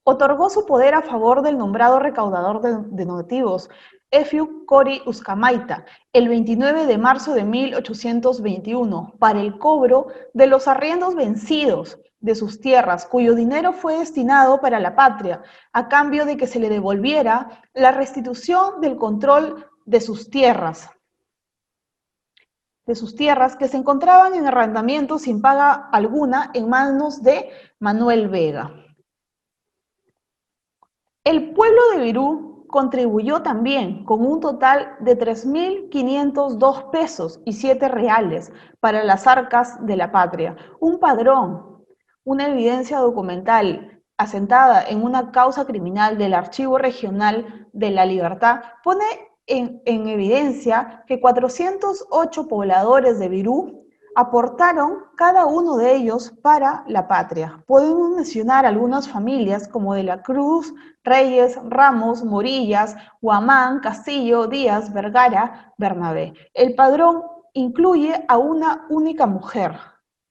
otorgó su poder a favor del nombrado recaudador de donativos, Efiu Cori Uzcamaita, el 29 de marzo de 1821, para el cobro de los arriendos vencidos de sus tierras, cuyo dinero fue destinado para la patria, a cambio de que se le devolviera la restitución del control de sus tierras que se encontraban en arrendamiento sin paga alguna en manos de Manuel Vega. El pueblo de Virú contribuyó también con un total de 3.502 pesos y 7 reales para las arcas de la patria. Un padrón, una evidencia documental asentada en una causa criminal del Archivo Regional de la Libertad pone en evidencia que 408 pobladores de Virú aportaron cada uno de ellos para la patria. Podemos mencionar algunas familias como de la Cruz, Reyes, Ramos, Morillas, Guamán, Castillo, Díaz, Vergara, Bernabé. El padrón incluye a una única mujer,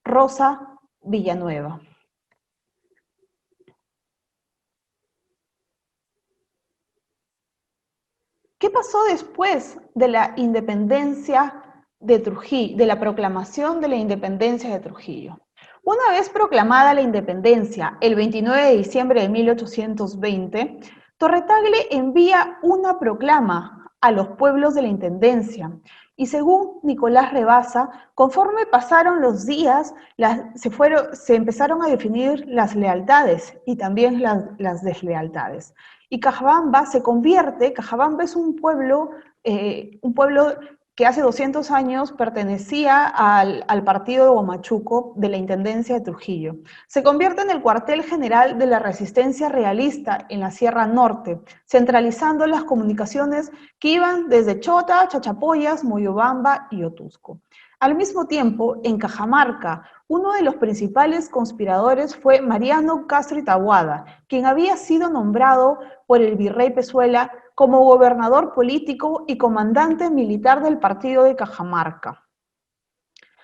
Rosa Villanueva. ¿Qué pasó después de la independencia de Trujillo, de la proclamación de la independencia de Trujillo? Una vez proclamada la independencia, el 29 de diciembre de 1820, Torre-Tagle envía una proclama a los pueblos de la intendencia. Y según Nicolás Rebasa, conforme pasaron los días, se empezaron a definir las lealtades y también las deslealtades. Y Cajabamba Cajabamba es un pueblo que hace 200 años pertenecía al partido de Huamachuco de la Intendencia de Trujillo. Se convierte en el cuartel general de la resistencia realista en la Sierra Norte, centralizando las comunicaciones que iban desde Chota, Chachapoyas, Moyobamba y Otusco. Al mismo tiempo, en Cajamarca, uno de los principales conspiradores fue Mariano Castro y Taboada, quien había sido nombrado por el virrey Pezuela como gobernador político y comandante militar del partido de Cajamarca,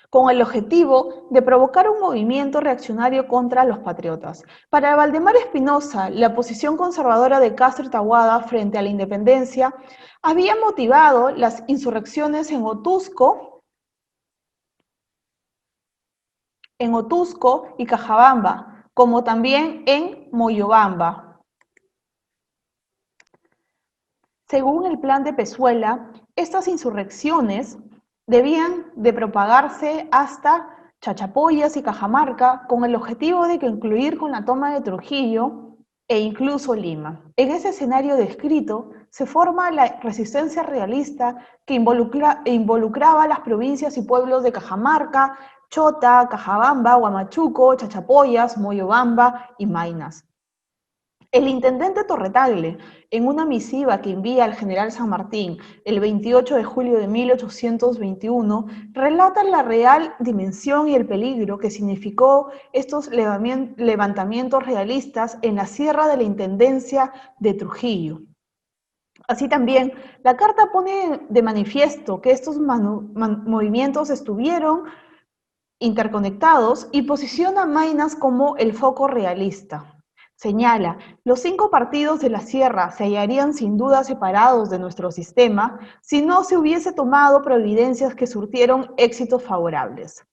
con el objetivo de provocar un movimiento reaccionario contra los patriotas. Para Valdemar Espinosa, la posición conservadora de Castro y Taboada frente a la independencia había motivado las insurrecciones en Otusco y Cajabamba, como también en Moyobamba. Según el plan de Pezuela, estas insurrecciones debían de propagarse hasta Chachapoyas y Cajamarca con el objetivo de concluir con la toma de Trujillo e incluso Lima. En ese escenario descrito se forma la resistencia realista que involucraba a las provincias y pueblos de Cajamarca, Chota, Cajabamba, Huamachuco, Chachapoyas, Moyobamba y Maynas. El intendente Torre-Tagle, en una misiva que envía al general San Martín el 28 de julio de 1821, relata la real dimensión y el peligro que significó estos levantamientos realistas en la sierra de la Intendencia de Trujillo. Así también, la carta pone de manifiesto que estos movimientos estuvieron interconectados y posiciona a Maynas como el foco realista. Señala, los 5 partidos de la sierra se hallarían sin duda separados de nuestro sistema si no se hubiese tomado providencias que surtieron éxitos favorables.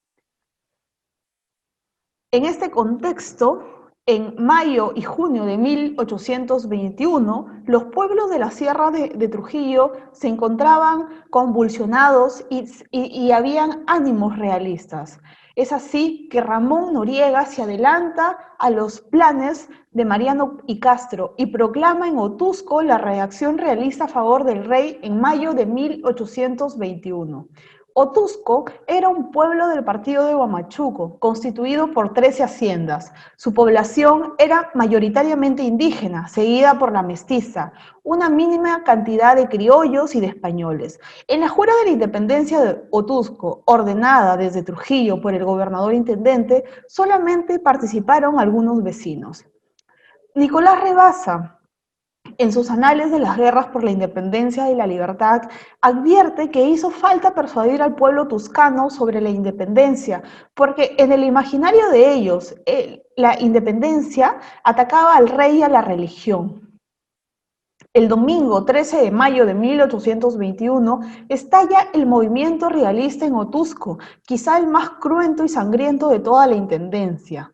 En este contexto, en mayo y junio de 1821, los pueblos de la sierra de Trujillo se encontraban convulsionados y habían ánimos realistas. Es así que Ramón Noriega se adelanta a los planes de Mariano y Castro y proclama en Otuzco la reacción realista a favor del rey en mayo de 1821. Otuzco era un pueblo del partido de Huamachuco, constituido por 13 haciendas. Su población era mayoritariamente indígena, seguida por la mestiza, una mínima cantidad de criollos y de españoles. En la jura de la independencia de Otuzco, ordenada desde Trujillo por el gobernador intendente, solamente participaron algunos vecinos. Nicolás Rebasa, en sus anales de las guerras por la independencia y la libertad, advierte que hizo falta persuadir al pueblo tuscano sobre la independencia, porque en el imaginario de ellos, la independencia atacaba al rey y a la religión. El domingo 13 de mayo de 1821 estalla el movimiento realista en Otuzco, quizá el más cruento y sangriento de toda la intendencia.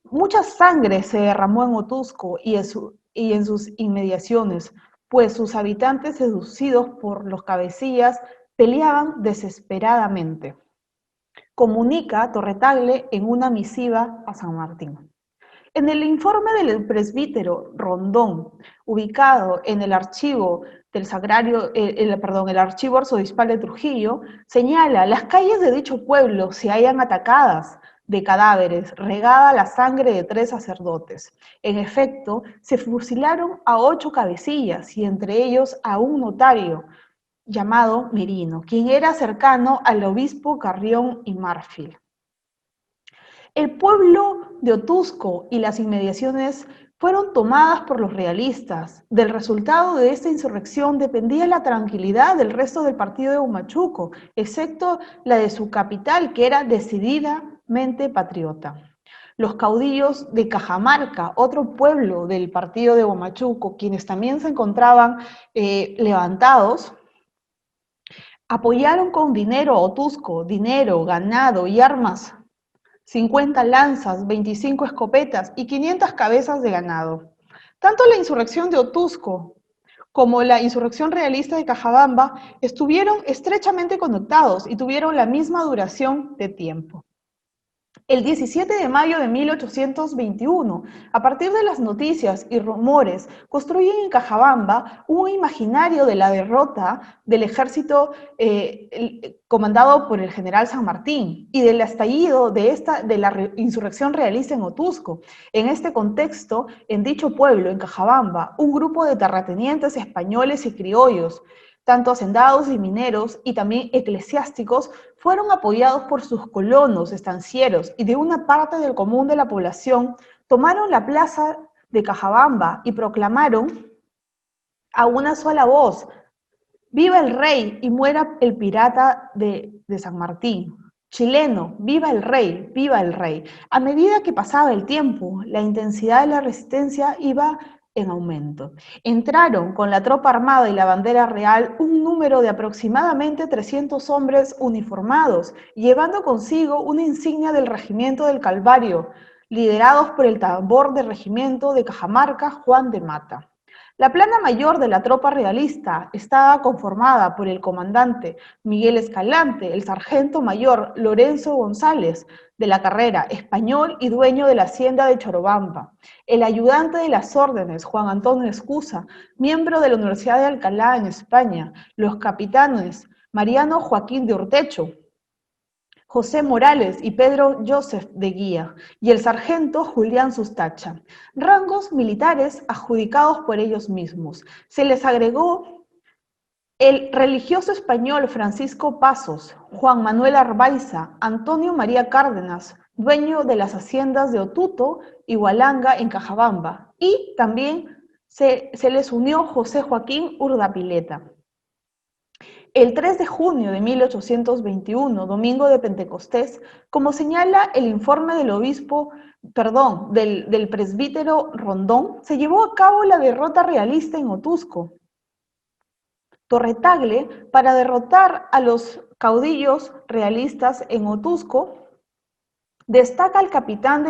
Mucha sangre se derramó en Otuzco y en sus inmediaciones, pues sus habitantes, seducidos por los cabecillas, peleaban desesperadamente. Comunica Torretagle en una misiva a San Martín. En el informe del presbítero Rondón, ubicado en el archivo del Sagrario, el archivo arzobispal de Trujillo, señala: las calles de dicho pueblo se hallan atacadas de cadáveres, regada la sangre de 3 sacerdotes. En efecto, se fusilaron a 8 cabecillas y entre ellos a un notario llamado Merino, quien era cercano al obispo Carrión y Marfil. El pueblo de Otuzco y las inmediaciones fueron tomadas por los realistas. Del resultado de esta insurrección dependía la tranquilidad del resto del partido de Huamachuco, excepto la de su capital, que era decididamente patriota. Los caudillos de Cajamarca, otro pueblo del partido de Huamachuco, quienes también se encontraban levantados, apoyaron con dinero a Otuzco, dinero, ganado y armas, 50 lanzas, 25 escopetas y 500 cabezas de ganado. Tanto la insurrección de Otuzco como la insurrección realista de Cajabamba estuvieron estrechamente conectados y tuvieron la misma duración de tiempo. El 17 de mayo de 1821, a partir de las noticias y rumores, construyen en Cajabamba un imaginario de la derrota del ejército comandado por el general San Martín y del estallido de la insurrección realista en Otuzco. En este contexto, en dicho pueblo, en Cajabamba, un grupo de terratenientes españoles y criollos, tanto hacendados y mineros y también eclesiásticos, fueron apoyados por sus colonos, estancieros y de una parte del común de la población, tomaron la plaza de Cajabamba y proclamaron a una sola voz: ¡viva el rey y muera el pirata de San Martín! Chileno, viva el rey, viva el rey. A medida que pasaba el tiempo, la intensidad de la resistencia iba en aumento. Entraron con la tropa armada y la bandera real un número de aproximadamente 300 hombres uniformados, llevando consigo una insignia del regimiento del Calvario, liderados por el tambor del regimiento de Cajamarca, Juan de Mata. La plana mayor de la tropa realista estaba conformada por el comandante Miguel Escalante, el sargento mayor Lorenzo González de la Carrera, español y dueño de la hacienda de Chorobamba, el ayudante de las órdenes Juan Antonio Escusa, miembro de la Universidad de Alcalá en España, los capitanes Mariano Joaquín de Urtecho, José Morales y Pedro Joseph de Guía, y el sargento Julián Sustacha, rangos militares adjudicados por ellos mismos. Se les agregó el religioso español Francisco Pasos, Juan Manuel Arbaiza, Antonio María Cárdenas, dueño de las haciendas de Otuto y Hualanga en Cajabamba, y también se les unió José Joaquín Urdapileta. el 3 de junio de 1821, domingo de Pentecostés, como señala el informe del presbítero Rondón, se llevó a cabo la derrota realista en Otusco. Torre-Tagle, para derrotar a los caudillos realistas en Otusco, destaca al capitán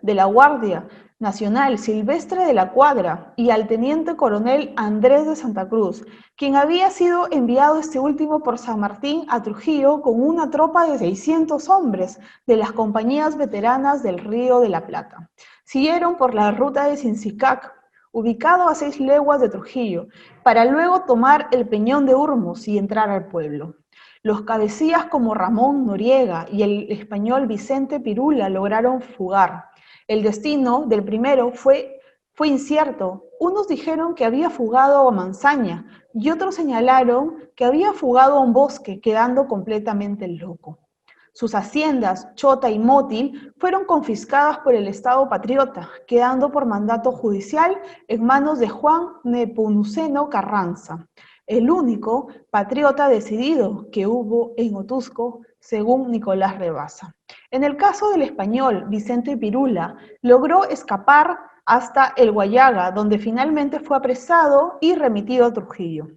de la Guardia Nacional, Silvestre de la Cuadra, y al teniente coronel Andrés de Santa Cruz, quien había sido enviado este último por San Martín a Trujillo con una tropa de 600 hombres de las compañías veteranas del Río de la Plata. Siguieron por la ruta de Sincicac, ubicado a 6 leguas de Trujillo, para luego tomar el Peñón de Urmos y entrar al pueblo. Los cabecillas como Ramón Noriega y el español Vicente Pirula lograron fugar. El destino del primero fue incierto. Unos dijeron que había fugado a Manzaña y otros señalaron que había fugado a un bosque, quedando completamente loco. Sus haciendas, Chota y Mótil, fueron confiscadas por el Estado patriota, quedando por mandato judicial en manos de Juan Nepomuceno Carranza, el único patriota decidido que hubo en Otusco, según Nicolás Rebasa. En el caso del español Vicente Pirula, logró escapar hasta el Guayaga, donde finalmente fue apresado y remitido a Trujillo.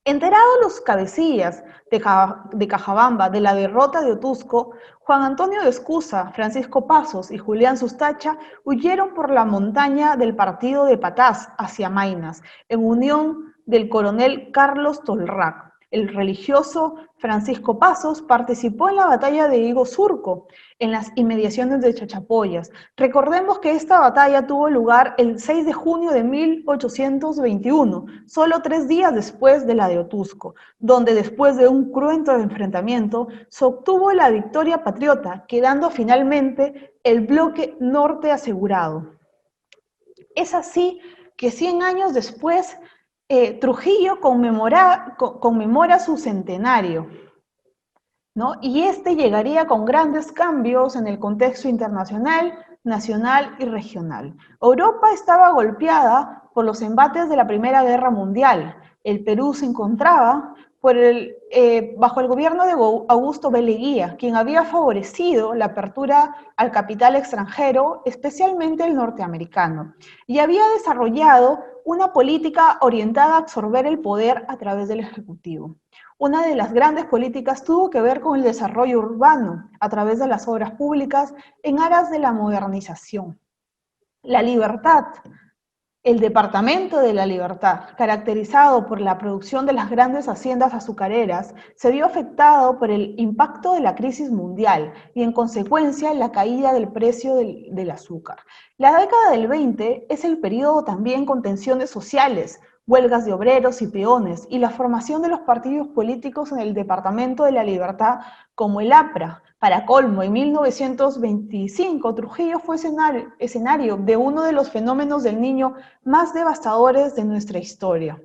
Enterados los cabecillas de Cajabamba de la derrota de Otusco, Juan Antonio de Escusa, Francisco Pasos y Julián Sustacha huyeron por la montaña del partido de Patás hacia Maynas, en unión del coronel Carlos Tolrac. El religioso Francisco Pasos participó en la batalla de Higo Surco, en las inmediaciones de Chachapoyas. Recordemos que esta batalla tuvo lugar el 6 de junio de 1821, solo 3 días después de la de Otusco, donde después de un cruento enfrentamiento se obtuvo la victoria patriota, quedando finalmente el bloque norte asegurado. Es así que 100 años después, Trujillo conmemora su centenario, ¿no? Y este llegaría con grandes cambios en el contexto internacional, nacional y regional. Europa estaba golpeada por los embates de la Primera Guerra Mundial. El Perú se encontraba bajo el gobierno de Augusto B. Leguía, quien había favorecido la apertura al capital extranjero, especialmente el norteamericano, y había desarrollado una política orientada a absorber el poder a través del Ejecutivo. Una de las grandes políticas tuvo que ver con el desarrollo urbano a través de las obras públicas en aras de la modernización. La Libertad, el Departamento de la Libertad, caracterizado por la producción de las grandes haciendas azucareras, se vio afectado por el impacto de la crisis mundial y, en consecuencia, la caída del precio del azúcar. La década del 20 es el periodo también con tensiones sociales, huelgas de obreros y peones, y la formación de los partidos políticos en el Departamento de la Libertad, como el APRA. Para colmo, en 1925, Trujillo fue escenario de uno de los fenómenos del Niño más devastadores de nuestra historia.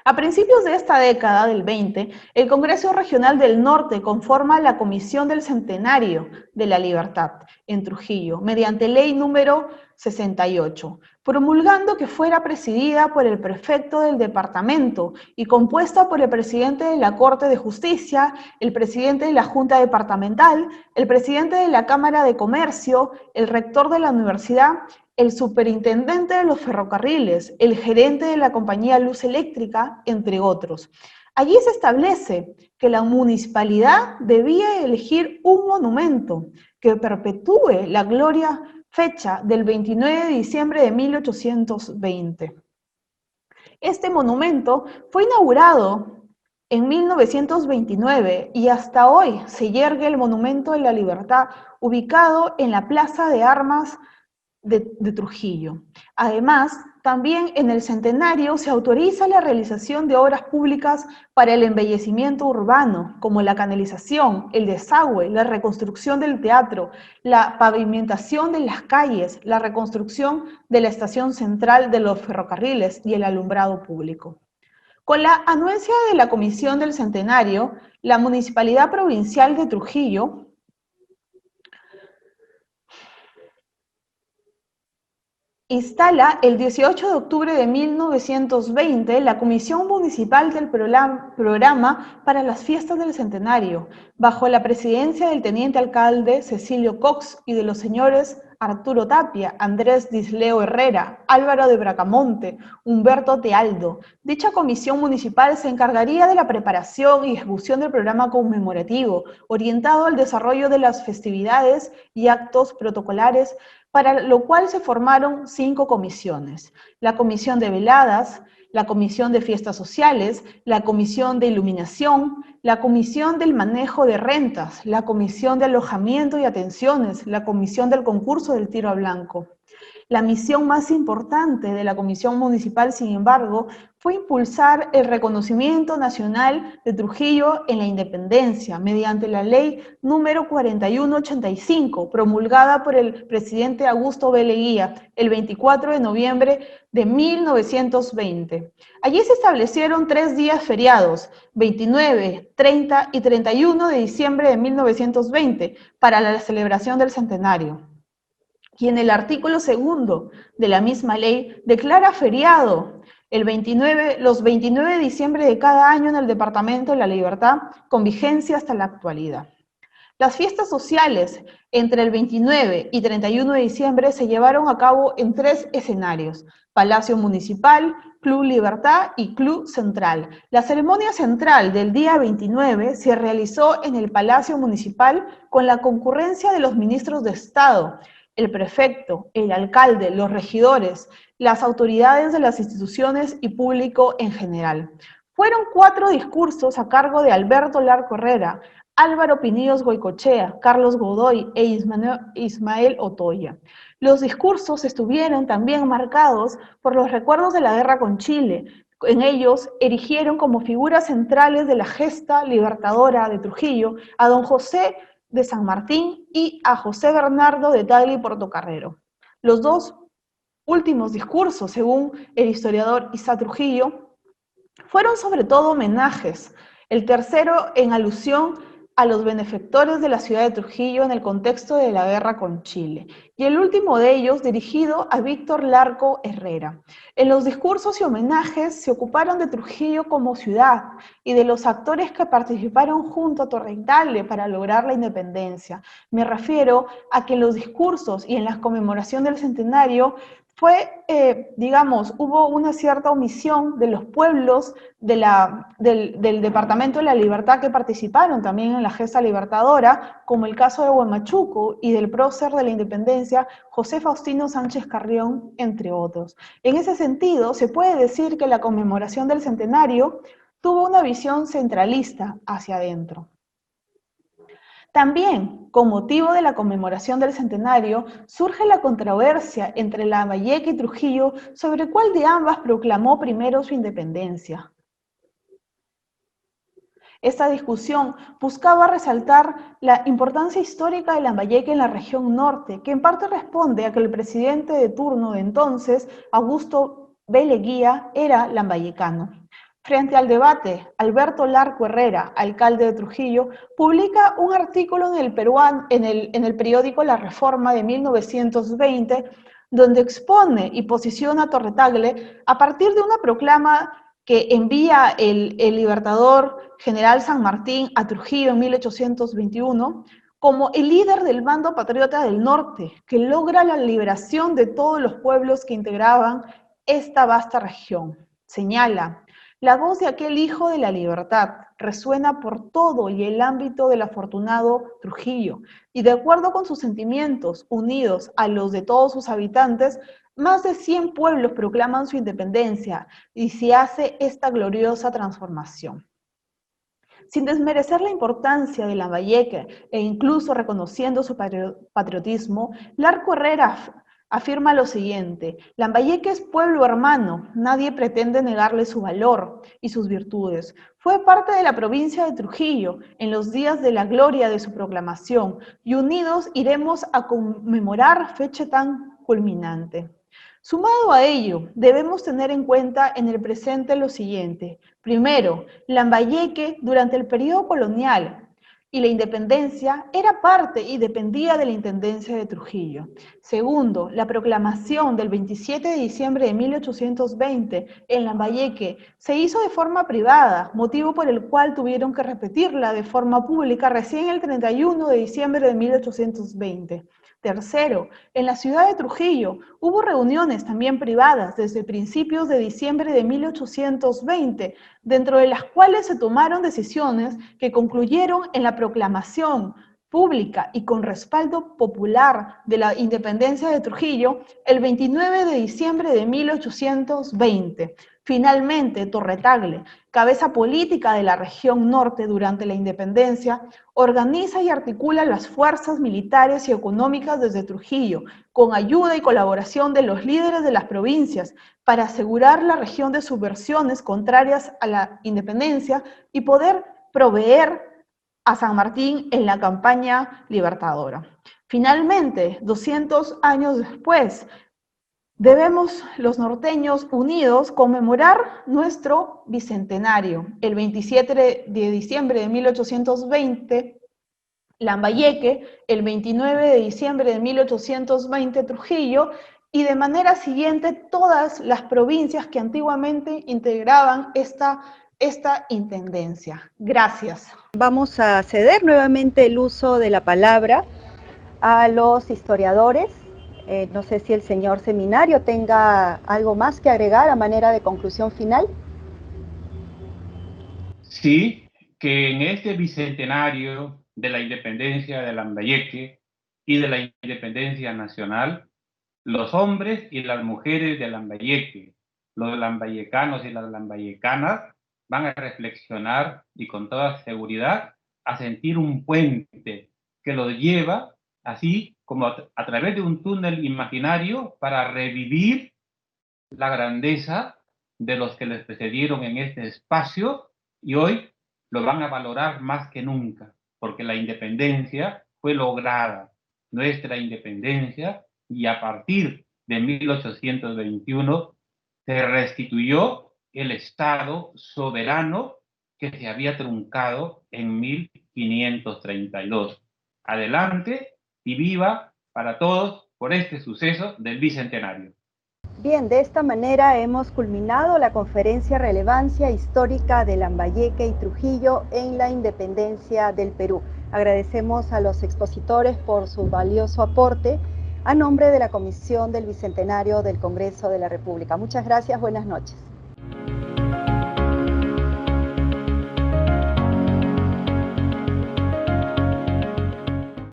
A principios de esta década del 20, el Congreso Regional del Norte conforma la Comisión del Centenario de la Libertad en Trujillo, mediante ley número 68, promulgando que fuera presidida por el prefecto del departamento y compuesta por el presidente de la Corte de Justicia, el presidente de la Junta Departamental, el presidente de la Cámara de Comercio, el rector de la universidad, el superintendente de los ferrocarriles, el gerente de la compañía Luz Eléctrica, entre otros. Allí se establece que la municipalidad debía elegir un monumento que perpetúe la gloria fecha del 29 de diciembre de 1820. Este monumento fue inaugurado en 1929 y hasta hoy se yergue el Monumento de la Libertad, ubicado en la Plaza de Armas de Trujillo. Además, también en el centenario se autoriza la realización de obras públicas para el embellecimiento urbano, como la canalización, el desagüe, la reconstrucción del teatro, la pavimentación de las calles, la reconstrucción de la estación central de los ferrocarriles y el alumbrado público. Con la anuencia de la Comisión del Centenario, la Municipalidad Provincial de Trujillo Instala el 18 de octubre de 1920 la Comisión Municipal del Programa para las Fiestas del Centenario, bajo la presidencia del teniente alcalde Cecilio Cox y de los señores Arturo Tapia, Andrés Disleo Herrera, Álvaro de Bracamonte, Humberto Tealdo. Dicha comisión municipal se encargaría de la preparación y ejecución del programa conmemorativo, orientado al desarrollo de las festividades y actos protocolares, para lo cual se formaron 5 comisiones: la Comisión de Veladas, la Comisión de Fiestas Sociales, la Comisión de Iluminación, la Comisión del Manejo de Rentas, la Comisión de Alojamiento y Atenciones, la Comisión del Concurso del Tiro a Blanco. La misión más importante de la Comisión Municipal, sin embargo, fue impulsar el reconocimiento nacional de Trujillo en la independencia mediante la ley número 4185, promulgada por el presidente Augusto B. Leguía el 24 de noviembre de 1920. Allí se establecieron 3 días feriados, 29, 30 y 31 de diciembre de 1920, para la celebración del centenario. Y en el artículo 2 de la misma ley declara feriado los 29 de diciembre de cada año en el Departamento de la Libertad, con vigencia hasta la actualidad. Las fiestas sociales entre el 29 y 31 de diciembre se llevaron a cabo en 3 escenarios: Palacio Municipal, Club Libertad y Club Central. La ceremonia central del día 29 se realizó en el Palacio Municipal con la concurrencia de los ministros de Estado, el prefecto, el alcalde, los regidores, las autoridades de las instituciones y público en general. Fueron 4 discursos a cargo de Alberto Larco Herrera, Álvaro Pinillos Goicoechea, Carlos Godoy e Ismael Otoya. Los discursos estuvieron también marcados por los recuerdos de la guerra con Chile. En ellos erigieron como figuras centrales de la gesta libertadora de Trujillo a don José de San Martín y a José Bernardo de Tagle y Portocarrero. Los 2 últimos discursos, según el historiador Isa Trujillo, fueron sobre todo homenajes. El tercero en alusión a los benefactores de la ciudad de Trujillo en el contexto de la guerra con Chile, y el último de ellos dirigido a Víctor Larco Herrera. En los discursos y homenajes se ocuparon de Trujillo como ciudad y de los actores que participaron junto a Torrentale para lograr la independencia. Me refiero a que en los discursos y en la conmemoración del centenario hubo una cierta omisión de los pueblos del Departamento de la Libertad que participaron también en la gesta libertadora, como el caso de Huamachuco y del prócer de la independencia, José Faustino Sánchez Carrión, entre otros. En ese sentido, se puede decir que la conmemoración del centenario tuvo una visión centralista hacia adentro. También, con motivo de la conmemoración del centenario, surge la controversia entre Lambayeque y Trujillo sobre cuál de ambas proclamó primero su independencia. Esta discusión buscaba resaltar la importancia histórica de Lambayeque en la región norte, que en parte responde a que el presidente de turno de entonces, Augusto B. Leguía, era lambayecano. Frente al debate, Alberto Larco Herrera, alcalde de Trujillo, publica un artículo en el periódico La Reforma de 1920, donde expone y posiciona a Torretagle a partir de una proclama que envía el libertador general San Martín a Trujillo en 1821, como el líder del bando patriota del norte, que logra la liberación de todos los pueblos que integraban esta vasta región. Señala: la voz de aquel hijo de la libertad resuena por todo y el ámbito del afortunado Trujillo, y de acuerdo con sus sentimientos, unidos a los de todos sus habitantes, más de 100 pueblos proclaman su independencia y se hace esta gloriosa transformación. Sin desmerecer la importancia de Lambayeque e incluso reconociendo su patriotismo, Larco Herrera afirma lo siguiente: Lambayeque es pueblo hermano, nadie pretende negarle su valor y sus virtudes. Fue parte de la provincia de Trujillo en los días de la gloria de su proclamación, y unidos iremos a conmemorar fecha tan culminante. Sumado a ello, debemos tener en cuenta en el presente lo siguiente. Primero, Lambayeque, durante el periodo colonial, y la independencia era parte y dependía de la Intendencia de Trujillo. Segundo, la proclamación del 27 de diciembre de 1820 en Lambayeque se hizo de forma privada, motivo por el cual tuvieron que repetirla de forma pública recién el 31 de diciembre de 1820. Tercero, en la ciudad de Trujillo hubo reuniones también privadas desde principios de diciembre de 1820, dentro de las cuales se tomaron decisiones que concluyeron en la proclamación pública y con respaldo popular de la independencia de Trujillo el 29 de diciembre de 1820. Finalmente, Torre-Tagle, cabeza política de la región norte durante la independencia, organiza y articula las fuerzas militares y económicas desde Trujillo, con ayuda y colaboración de los líderes de las provincias, para asegurar la región de subversiones contrarias a la independencia y poder proveer a San Martín en la campaña libertadora. Finalmente, 200 años después, debemos los norteños unidos conmemorar nuestro bicentenario. El 27 de diciembre de 1820, Lambayeque, el 29 de diciembre de 1820, Trujillo, y de manera siguiente todas las provincias que antiguamente integraban esta intendencia. Gracias. Vamos a ceder nuevamente el uso de la palabra a los historiadores. No sé si el señor Seminario tenga algo más que agregar a manera de conclusión final. Sí, que en este bicentenario de la independencia de Lambayeque y de la independencia nacional, los hombres y las mujeres de Lambayeque, los lambayecanos y las lambayecanas, van a reflexionar y con toda seguridad a sentir un puente que los lleva, así como a través de un túnel imaginario, para revivir la grandeza de los que les precedieron en este espacio, y hoy lo van a valorar más que nunca, porque la independencia fue lograda, nuestra independencia, y a partir de 1821 se restituyó el Estado soberano que se había truncado en 1532. Adelante y viva para todos por este suceso del bicentenario. Bien, de esta manera hemos culminado la conferencia Relevancia Histórica de Lambayeque y Trujillo en la independencia del Perú. Agradecemos a los expositores por su valioso aporte a nombre de la Comisión del Bicentenario del Congreso de la República. Muchas gracias, buenas noches.